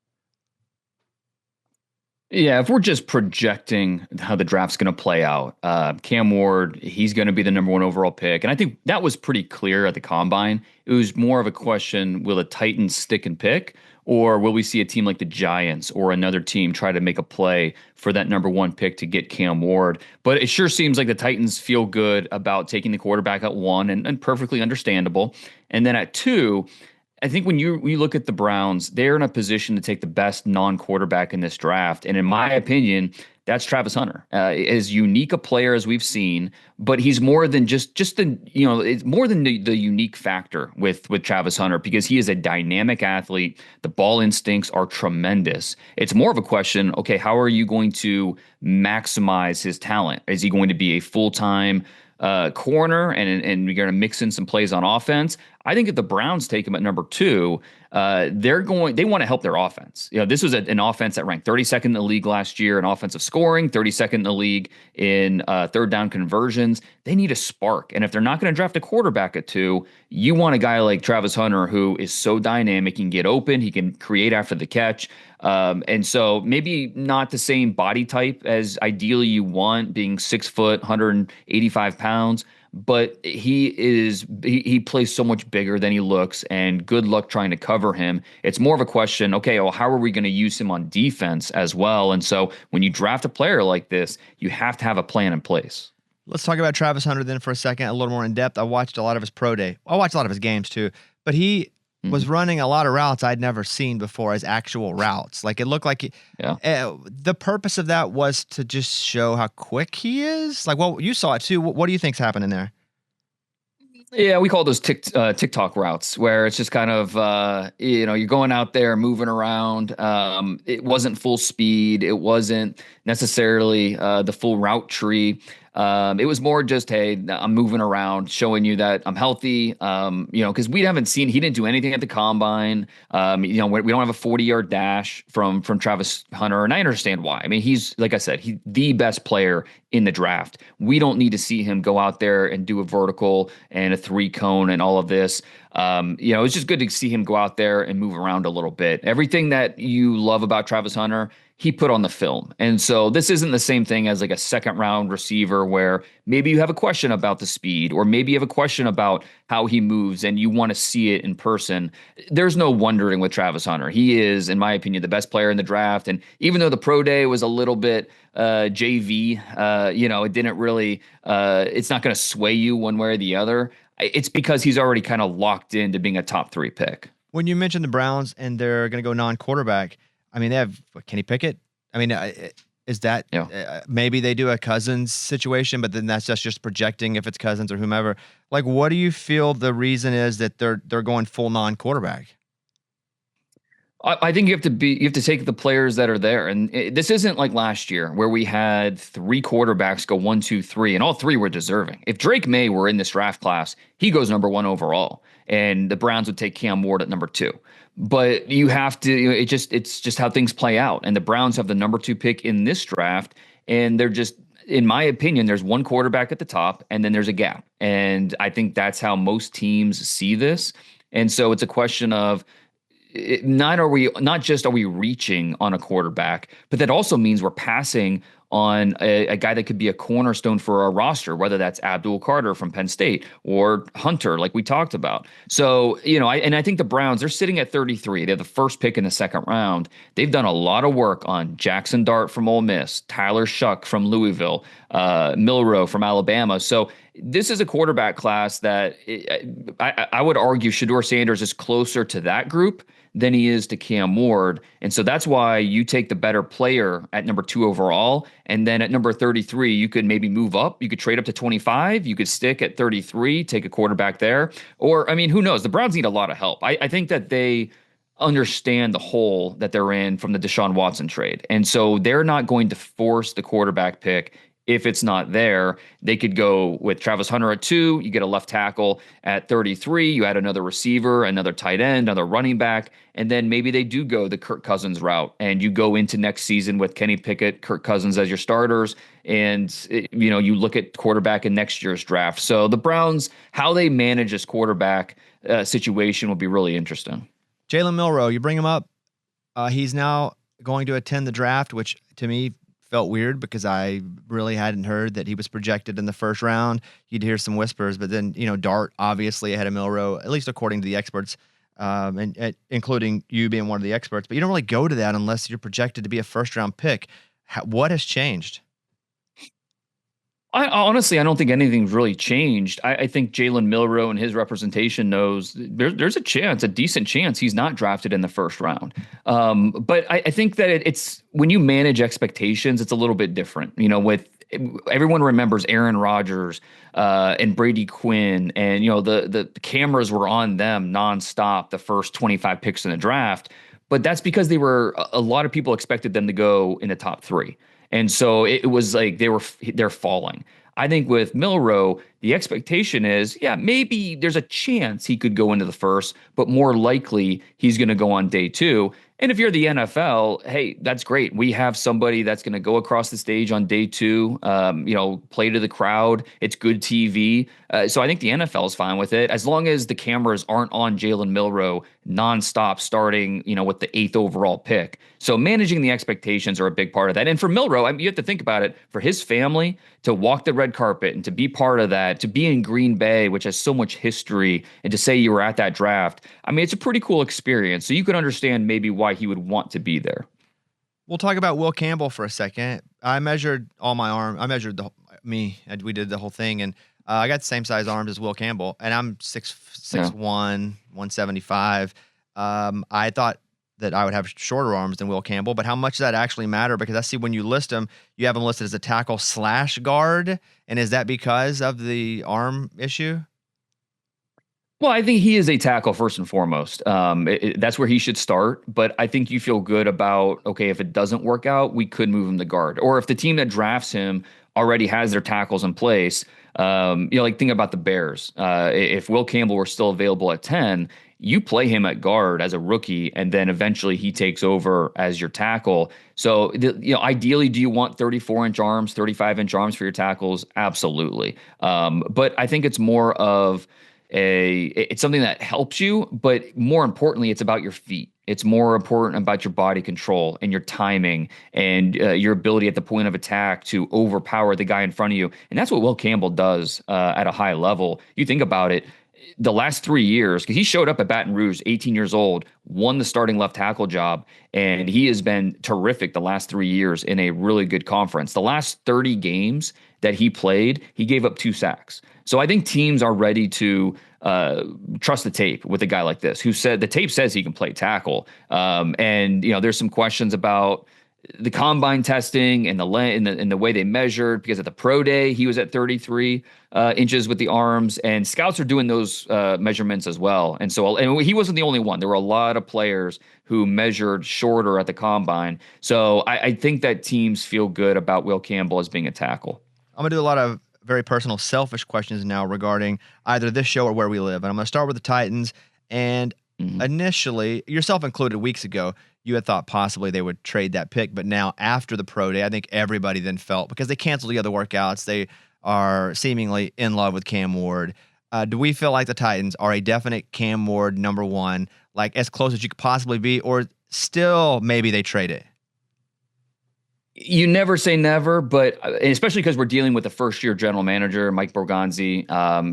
Yeah, if we're just projecting how the draft's going to play out, Cam Ward, he's going to be the number 1 overall pick. And I think that was pretty clear at the combine. It was more of a question, will the Titans stick and pick, or will we see a team like the Giants or another team try to make a play for that number 1 pick to get Cam Ward? But it sure seems like the Titans feel good about taking the quarterback at 1, and perfectly understandable. And then at 2, I think when you look at the Browns, they're in a position to take the best non-quarterback in this draft. And in my opinion, that's Travis Hunter. As unique a player as we've seen, but he's more than just the, it's more than the unique factor with Travis Hunter, because he is a dynamic athlete. The ball instincts are tremendous. It's more of a question, okay, how are you going to maximize his talent? Is he going to be a full-time corner and we're going to mix in some plays on offense? I think if the Browns take him at number 2, they want to help their offense. This was an offense that ranked 32nd in the league last year in offensive scoring, 32nd in the league in third down conversions. They need a spark. And if they're not going to draft a quarterback at 2, you want a guy like Travis Hunter, who is so dynamic, he can get open, he can create after the catch. And so maybe not the same body type as ideally you want, being 6 foot, 185 pounds, but he plays so much bigger than he looks, and good luck trying to cover him. It's more of a question, okay, well, how are we going to use him on defense as well? And so when you draft a player like this, you have to have a plan in place. Let's talk about Travis Hunter then for a second, a little more in depth. I watched a lot of his pro day. I watched a lot of his games too, but he was running a lot of routes I'd never seen before as actual routes. Like, it looked like the purpose of that was to just show how quick he is. Like, well, you saw it too. What do you think's happening there? Yeah, we call those TikTok routes where it's just kind of, you're going out there moving around. It wasn't full speed. It wasn't necessarily the full route tree. It was more just, hey, I'm moving around, showing you that I'm healthy. Because he didn't do anything at the combine. We don't have a 40-yard dash from Travis Hunter, and I understand why. I mean, he's, like I said, he's the best player in the draft. We don't need to see him go out there and do a vertical and a 3-cone and all of this. It's just good to see him go out there and move around a little bit. Everything that you love about Travis Hunter, he put on the film. And so this isn't the same thing as like a second round receiver where maybe you have a question about the speed, or maybe you have a question about how he moves and you want to see it in person. There's no wondering with Travis Hunter. He is, in my opinion, the best player in the draft. And even though the pro day was a little bit JV, it didn't really, it's not going to sway you one way or the other. It's because he's already kind of locked into being a top 3 pick. When you mentioned the Browns and they're going to go non-quarterback, I mean, they have Kenny Pickett. I mean, is that maybe they do a Cousins situation, but then that's just projecting if it's Cousins or whomever. Like, what do you feel the reason is that they're going full non-quarterback? I think you have to take the players that are there. And this isn't like last year where we had 3 quarterbacks go 1, 2, 3, and all 3 were deserving. If Drake May were in this draft class, he goes number 1 overall, and the Browns would take Cam Ward at number 2. But you have to, it's just how things play out. And the Browns have the number 2 pick in this draft, and they're just, in my opinion, there's one quarterback at the top, and then there's a gap. And I think that's how most teams see this. And so it's a question of, are we reaching on a quarterback, but that also means we're passing on a guy that could be a cornerstone for our roster, whether that's Abdul Carter from Penn State or Hunter, like we talked about. So, I think the Browns, they're sitting at 33. They have the first pick in the second round. They've done a lot of work on Jackson Dart from Ole Miss, Tyler Shuck from Louisville, Milroe from Alabama. So this is a quarterback class that I would argue Shedeur Sanders is closer to that group than he is to Cam Ward. And so that's why you take the better player at number 2 overall. And then at number 33, you could maybe move up. You could trade up to 25. You could stick at 33, take a quarterback there. Or, I mean, who knows? The Browns need a lot of help. I think that they understand the hole that they're in from the Deshaun Watson trade. And so they're not going to force the quarterback pick. If it's not there, they could go with Travis Hunter at 2. You get a left tackle at 33. You add another receiver, another tight end, another running back, and then maybe they do go the Kirk Cousins route, and you go into next season with Kenny Pickett, Kirk Cousins as your starters, and you look at quarterback in next year's draft. So the Browns, how they manage this quarterback situation will be really interesting. Jalen Milroe, you bring him up. He's now going to attend the draft, which to me felt weird because I really hadn't heard that he was projected in the first round. You'd hear some whispers, but then, Dart obviously ahead of Milroe, at least according to the experts, and including you being one of the experts, but you don't really go to that unless you're projected to be a first round pick. What has changed? I honestly don't think anything's really changed. I think Jalen Milroe and his representation knows there's a decent chance he's not drafted in the first round. But I think that it's when you manage expectations, it's a little bit different. With everyone remembers Aaron Rodgers and Brady Quinn, and the cameras were on them nonstop the first 25 picks in the draft. But that's because a lot of people expected them to go in the top 3. And so it was like they're falling. I think with Milroe, the expectation is, maybe there's a chance he could go into the first, but more likely he's going to go on day 2. And if you're the NFL, hey, that's great. We have somebody that's going to go across the stage on day 2, play to the crowd. It's good TV. So I think the NFL is fine with it, as long as the cameras aren't on Jalen Milroe nonstop starting, with the 8th overall pick. So managing the expectations are a big part of that. And for Milroe, you have to think about it, for his family to walk the red carpet and to be part of that, to be in Green Bay, which has so much history, and to say you were at that draft. It's a pretty cool experience. So you could understand maybe why he would want to be there. We'll talk about Will Campbell for a second. I measured all my arm. I measured we did the whole thing, and I got the same size arms as Will Campbell, and I'm 6'1", 175. I thought that I would have shorter arms than Will Campbell, but how much does that actually matter? Because I see when you list him, you have him listed as a tackle / guard, and is that because of the arm issue? Well, I think he is a tackle first and foremost. That's where he should start. But I think you feel good about, okay, if it doesn't work out, we could move him to guard. Or if the team that drafts him already has their tackles in place, like think about the Bears. If Will Campbell were still available at 10, you play him at guard as a rookie, and then eventually he takes over as your tackle. So, ideally, do you want 34-inch arms, 35-inch arms for your tackles? Absolutely. But I think it's more of it's something that helps you, but more importantly, it's about your feet. It's more important about your body control and your timing and your ability at the point of attack to overpower the guy in front of you. And that's what Will Campbell does at a high level. You think about it, the last 3 years, because he showed up at Baton Rouge, 18 years old, won the starting left tackle job, and he has been terrific the last 3 years in a really good conference. The last 30 games that he played, he gave up 2 sacks. So I think teams are ready to trust the tape with a guy like this, who said the tape says he can play tackle. And there's some questions about the combine testing and the way they measured, because at the pro day he was at 33 inches with the arms, and scouts are doing those measurements as well. And he wasn't the only one. There were a lot of players who measured shorter at the combine. So I think that teams feel good about Will Campbell as being a tackle. I'm gonna do a lot of very personal, selfish questions now regarding either this show or where we live. And I'm gonna start with the Titans. And initially, yourself included, weeks ago, you had thought possibly they would trade that pick, but now after the pro day, I think everybody then felt, because they canceled the other workouts, they are seemingly in love with Cam Ward. Do we feel like the Titans are a definite Cam Ward number one, like as close as you could possibly be, or still maybe they trade it? You never say never, but especially because we're dealing with a first-year general manager, Mike Borgonzi,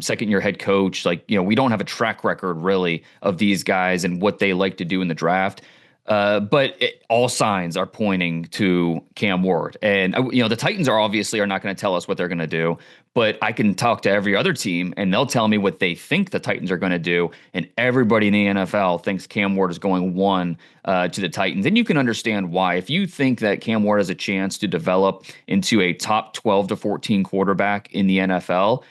second-year head coach. We don't have a track record really of these guys and what they like to do in the draft. But all signs are pointing to Cam Ward. And, the Titans are not going to tell us what they're going to do, but I can talk to every other team and they'll tell me what they think the Titans are going to do. And everybody in the NFL thinks Cam Ward is going one to the Titans. And you can understand why. If you think that Cam Ward has a chance to develop into a top 12 to 14 quarterback in the NFL,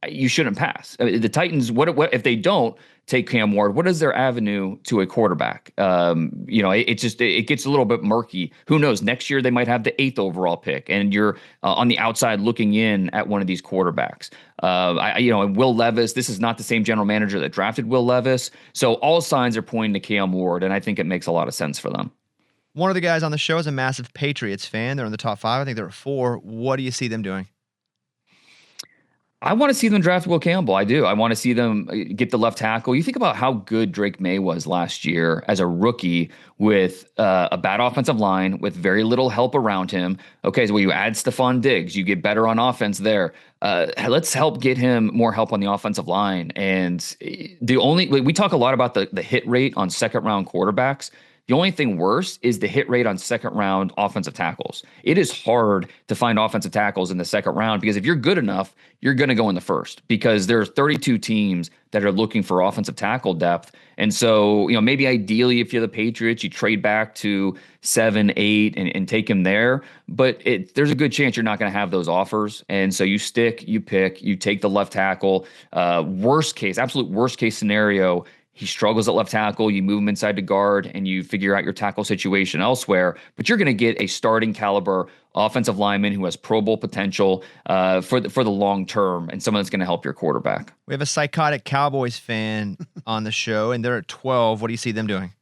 you shouldn't pass. The Titans, what if they don't take Cam Ward? What is their avenue to a quarterback? It gets a little bit murky. Who knows? Next year they might have the 8th overall pick, and you're on the outside looking in at one of these quarterbacks. And Will Levis. This is not the same general manager that drafted Will Levis. So all signs are pointing to Cam Ward, and I think it makes a lot of sense for them. One of the guys on the show is a massive Patriots fan. They're in the top 5. I think they're at 4. What do you see them doing? I want to see them draft Will Campbell. I do. I want to see them get the left tackle. You think about how good Drake May was last year as a rookie with a bad offensive line with very little help around him. Okay, so you add Stephon Diggs, you get better on offense there. Let's help get him more help on the offensive line. And we talk a lot about the hit rate on second round quarterbacks. The only thing worse is the hit rate on second round offensive tackles. It is hard to find offensive tackles in the second round, because if you're good enough, you're going to go in the first, because there are 32 teams that are looking for offensive tackle depth. And so, maybe ideally if you're the Patriots, you trade back to 7, 8 and take him there. But there's a good chance you're not going to have those offers. And so you pick, you take the left tackle. Absolute worst case scenario, he struggles at left tackle, you move him inside to guard, and you figure out your tackle situation elsewhere. But you're going to get a starting caliber offensive lineman who has Pro Bowl potential for the long term, and someone that's going to help your quarterback. We have a psychotic Cowboys fan on the show, and they're at 12. What do you see them doing?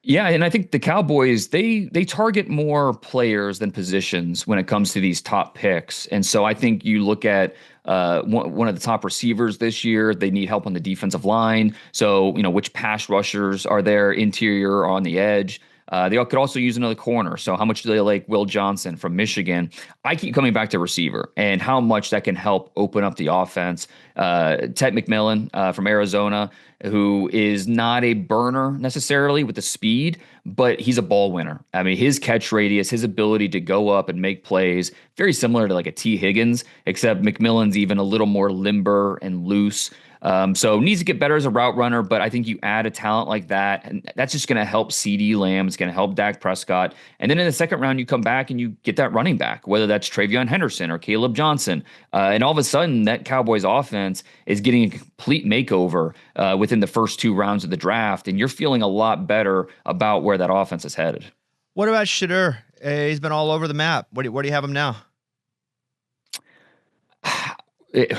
Yeah, and I think the Cowboys, they target more players than positions when it comes to these top picks. And so I think you look at one of the top receivers this year, they need help on the defensive line. So, which pass rushers are there, interior or on the edge? They could also use another corner. So how much do they like Will Johnson from Michigan? I keep coming back to receiver and how much that can help open up the offense. Ted McMillan from Arizona, who is not a burner necessarily with the speed, but he's a ball winner. I mean, his catch radius, his ability to go up and make plays, very similar to like a T. Higgins, except McMillan's even a little more limber and loose. So needs to get better as a route runner, but I think you add a talent like that, and that's just going to help CeeDee Lamb. It's going to help Dak Prescott. And then in the second round, you come back and you get that running back, whether that's Travion Henderson or Caleb Johnson. And all of a sudden, that Cowboys offense is getting a complete makeover within the first 2 rounds of the draft, and you're feeling a lot better about where that offense is headed. What about Shadur? He's been all over the map. Where do you have him now?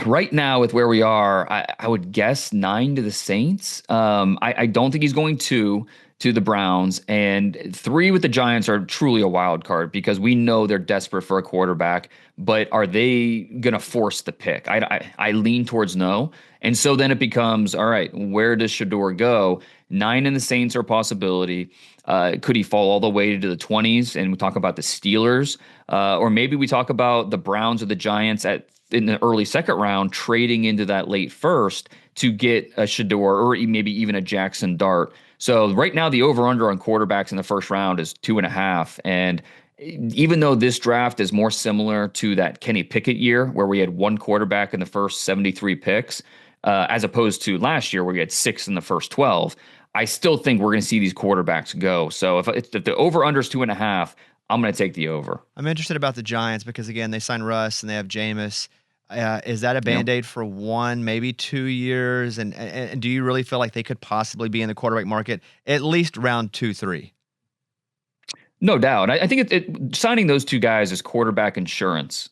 Right now, with where we are, I would guess 9 to the Saints. I don't think he's going to the Browns, and 3 with the Giants are truly a wild card because we know they're desperate for a quarterback. But are they going to force the pick? I lean towards no. And so then it becomes, all right, where does Shadur go? 9 in the Saints are a possibility. Could he fall all the way to the 20s? And we talk about the Steelers, or maybe we talk about the Browns or the Giants in the early second round, trading into that late first to get a Shadur or maybe even a Jackson Dart. So right now, the over-under on quarterbacks in the first round is 2.5. And even though this draft is more similar to that Kenny Pickett year where we had 1 quarterback in the first 73 picks, as opposed to last year where we had 6 in the first 12, I still think we're going to see these quarterbacks go. So if the over-under is 2.5, I'm going to take the over. I'm interested about the Giants because, again, they signed Russ and they have Jameis. Is that a Band-Aid for 1, maybe 2 years? And do you really feel like they could possibly be in the quarterback market at least round 2, 3? No doubt. I think signing those 2 guys is quarterback insurance.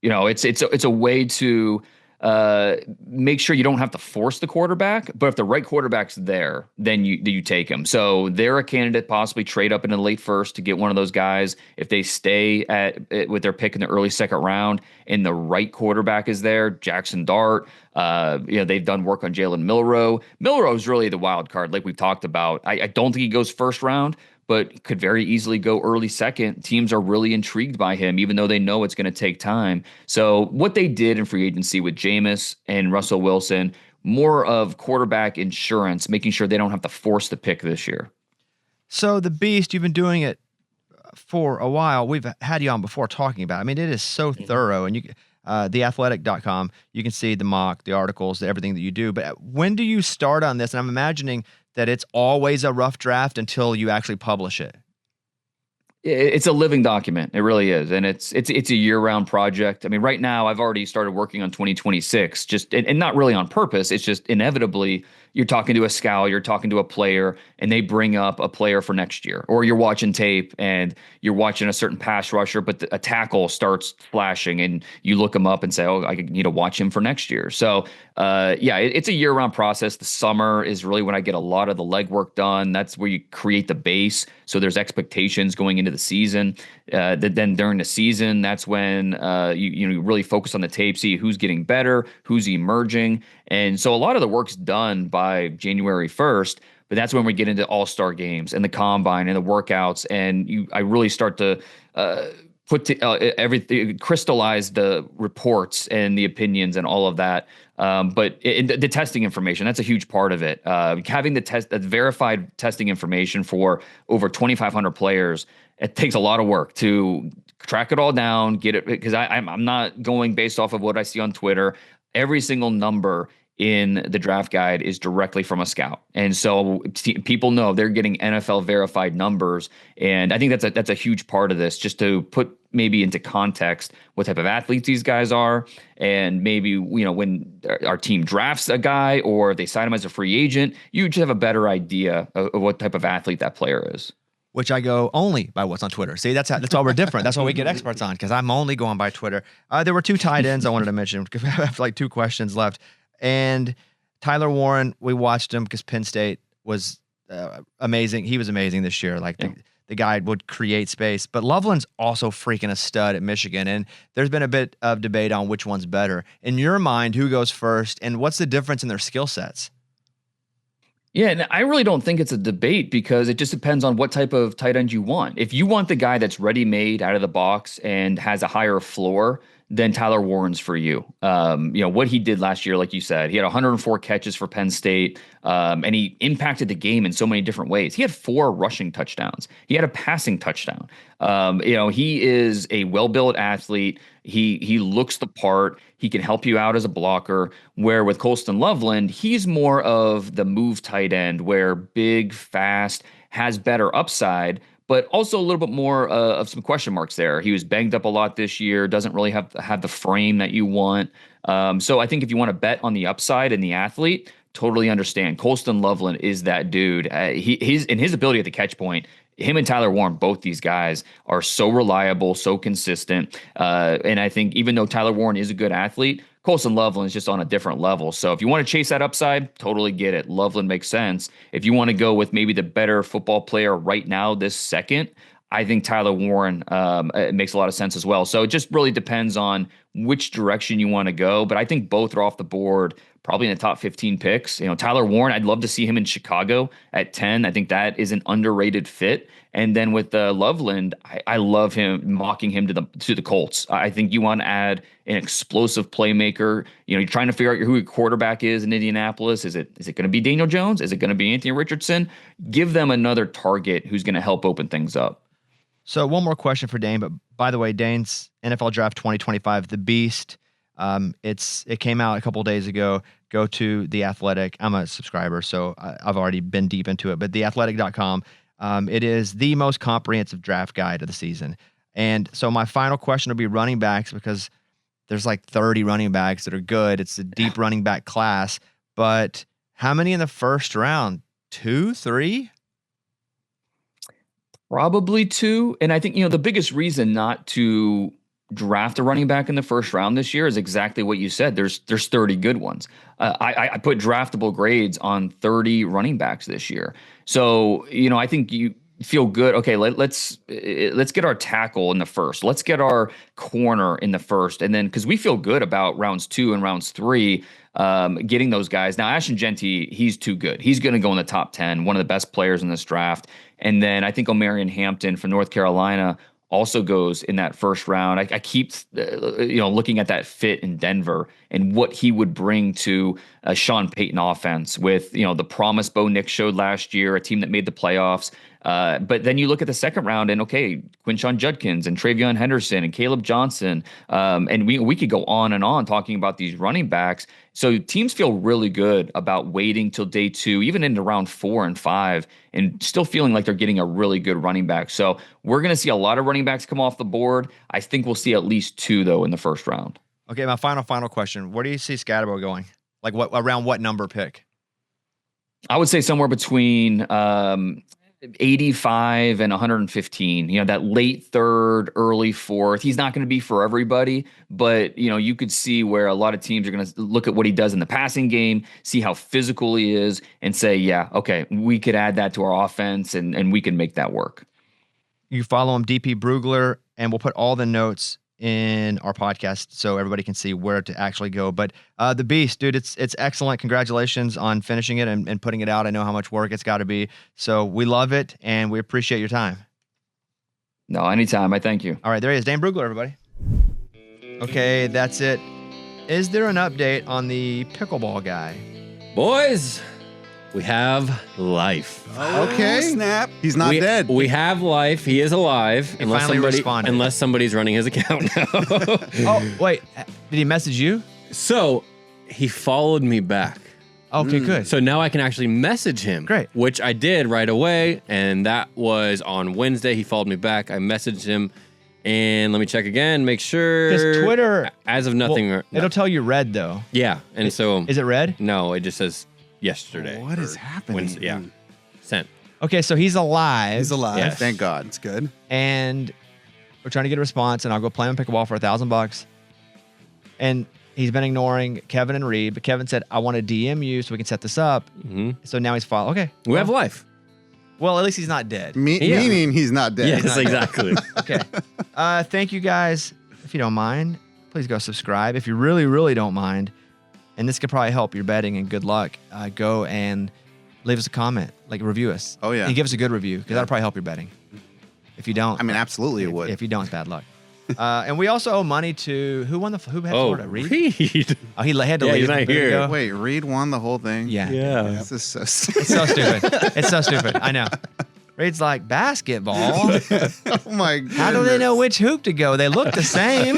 It's a way to make sure you don't have to force the quarterback, but if the right quarterback's there, then you take him. So they're a candidate, possibly trade up in the late first to get one of those guys. If they stay with their pick in the early second round and the right quarterback is there, Jackson Dart, they've done work on Jalen Milroe. Milroe is really the wild card, like we've talked about. I don't think he goes first round, but could very easily go early second. Teams are really intrigued by him, even though they know it's going to take time. So what they did in free agency with Jameis and Russell Wilson, more of quarterback insurance, making sure they don't have to force the pick this year. So the Beast, you've been doing it for a while. We've had you on before talking about it. I mean, it is so thorough. And theathletic.com, you can see the mock, the articles, everything that you do. But when do you start on this? And I'm imagining that it's always a rough draft until you actually publish it. It's a living document. It really is. And it's a year-round project. I mean, right now I've already started working on 2026, and not really on purpose. It's just inevitably you're talking to a scout, you're talking to a player, and they bring up a player for next year. Or you're watching tape and you're watching a certain pass rusher, but a tackle starts flashing and you look him up and say, oh, I need to watch him for next year. So it's a year-round process. The summer is really when I get a lot of the legwork done. That's where you create the base. So there's expectations going into the season. Then during the season, that's when you really focus on the tape, see who's getting better, who's emerging. And so a lot of the work's done by January 1st, but that's when we get into all-star games and the combine and the workouts. And I really start to everything, crystallize the reports and the opinions and all of that. But the testing information, that's a huge part of it. Having the verified testing information for over 2,500 players, it takes a lot of work to track it all down, get it, because I'm not going based off of what I see on Twitter. Every single number in the draft guide is directly from a scout. And so people know they're getting NFL verified numbers. And I think that's a huge part of this, just to put maybe into context what type of athletes these guys are. And maybe, when our team drafts a guy or they sign him as a free agent, you just have a better idea of what type of athlete that player is. Which I go only by what's on Twitter. See, that's why we're different. That's why we get experts on, because I'm only going by Twitter. There were 2 tight ends I wanted to mention because I have like 2 questions left. And Tyler Warren, we watched him because Penn State was amazing. He was amazing this year. Like the guy would create space. But Loveland's also freaking a stud at Michigan. And there's been a bit of debate on which one's better. In your mind, who goes first and what's the difference in their skill sets? Yeah, and I really don't think it's a debate because it just depends on what type of tight end you want. If you want the guy that's ready-made out of the box and has a higher floor, then Tyler Warren's for you. What he did last year, like you said, he had 104 catches for Penn State, and he impacted the game in so many different ways. He had 4 rushing touchdowns. He had a passing touchdown. He is a well-built athlete. He looks the part. He can help you out as a blocker. Where with Colston Loveland, he's more of the move tight end, where big, fast, has better upside, but also a little bit more of some question marks there. He was banged up a lot this year, doesn't really have the frame that you want. So I think if you want to bet on the upside and the athlete, totally understand. Colston Loveland is that dude. His ability at the catch point, him and Tyler Warren, both these guys are so reliable, so consistent. And I think even though Tyler Warren is a good athlete, Colston Loveland is just on a different level. So if you want to chase that upside, totally get it. Loveland makes sense. If you want to go with maybe the better football player right now, this second, I think Tyler Warren it makes a lot of sense as well. So it just really depends on which direction you want to go. But I think both are off the board, probably in the top 15 picks. Tyler Warren, I'd love to see him in Chicago at 10. I think that is an underrated fit. And then with Loveland, I love him, mocking him to the Colts. I think you want to add an explosive playmaker. You're trying to figure out who your quarterback is in Indianapolis. Is it going to be Daniel Jones? Is it going to be Anthony Richardson? Give them another target who's going to help open things up. So one more question for Dane, but by the way, Dane's NFL Draft 2025, The Beast. It came out a couple days ago. Go to The Athletic. I'm a subscriber, so I've already been deep into it. But theathletic.com, it is the most comprehensive draft guide of the season. And so my final question will be running backs, because there's like 30 running backs that are good. It's a deep running back class. But how many in the first round? 2, 3? Probably 2. And I think, the biggest reason not to draft a running back in the first round this year is exactly what you said. There's 30 good ones. I put draftable grades on 30 running backs this year. So, I think you feel good. Okay, let's get our tackle in the first. Let's get our corner in the first. And then, because we feel good about rounds 2 and rounds 3, getting those guys. Now, Ashton Genty, he's too good. He's going to go in the top 10, one of the best players in this draft. And then I think Omarion Hampton from North Carolina also goes in that first round. I keep, looking at that fit in Denver and what he would bring to a Sean Payton offense with, the promise Bo Nix showed last year, a team that made the playoffs. But then you look at the second round and, okay, Quinshon Judkins and Travion Henderson and Caleb Johnson. And we could go on and on talking about these running backs. So teams feel really good about waiting till day 2, even into round 4 and 5, and still feeling like they're getting a really good running back. So we're going to see a lot of running backs come off the board. I think we'll see at least 2, though, in the first round. Okay, my final question. Where do you see Scatterbo going? Like around what number pick? I would say somewhere between 85 and 115, that late third, early fourth. He's not going to be for everybody, but you could see where a lot of teams are going to look at what he does in the passing game, see how physical he is, and say, yeah, okay, we could add that to our offense and we can make that work. You follow him, DP Brugler, and we'll put all the notes in our podcast so everybody can see where to actually go. But The Beast, dude, it's excellent. Congratulations on finishing it and putting it out. I know how much work it's got to be. So we love it, and we appreciate your time. No, anytime. I thank you. All right, there he is. Dane Brugler, everybody. Okay, that's it. Is there an update on the pickleball guy? Boys, we have life. Okay. Snap. He's not dead. We have life. He is alive. He finally responded. Unless somebody's running his account now. Oh, wait. Did he message you? So he followed me back. Okay, good. So now I can actually message him. Great. Which I did right away. And that was on Wednesday. He followed me back. I messaged him. And let me check again, make sure. Because Twitter. As of nothing. Well, it'll tell you red, though. Yeah. And so. Is it red? No, it just says yesterday. What is happening? Wednesday, yeah. Sent. Okay, so he's alive. He's alive. Yes. Thank God. It's good. And we're trying to get a response, and I'll go play him pickleball for $1,000. And he's been ignoring Kevin and Reed, but Kevin said, I want to DM you so we can set this up. Mm-hmm. So now he's following. Okay. We have life. Well, at least he's not dead. Yeah. Meaning he's not dead. Yes, exactly. Okay. Thank you guys. If you don't mind, please go subscribe. If you really, really don't mind, and this could probably help your betting, and good luck, go and leave us a comment, like review us. Oh, yeah. And give us a good review, because that'll probably help your betting. If you don't. I mean, absolutely it would. If you don't, it's bad luck. And we also owe money to who won who had Oh, Florida? Reed. Reed. Oh, he had to Yeah, leave. he's not a bit here. ago. Wait, Reed won the whole thing? Yeah. This is so stupid. It's so stupid. It's so stupid. I know. Reed's like basketball. Oh my god. How do they know which hoop to go? They look the same.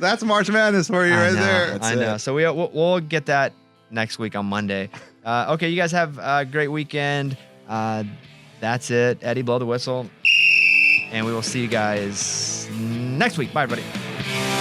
That's March Madness for you right there. I know. So we'll get that next week on Monday. Okay, you guys have a great weekend. That's it. Eddie, blow the whistle. And we will see you guys next week. Bye, everybody.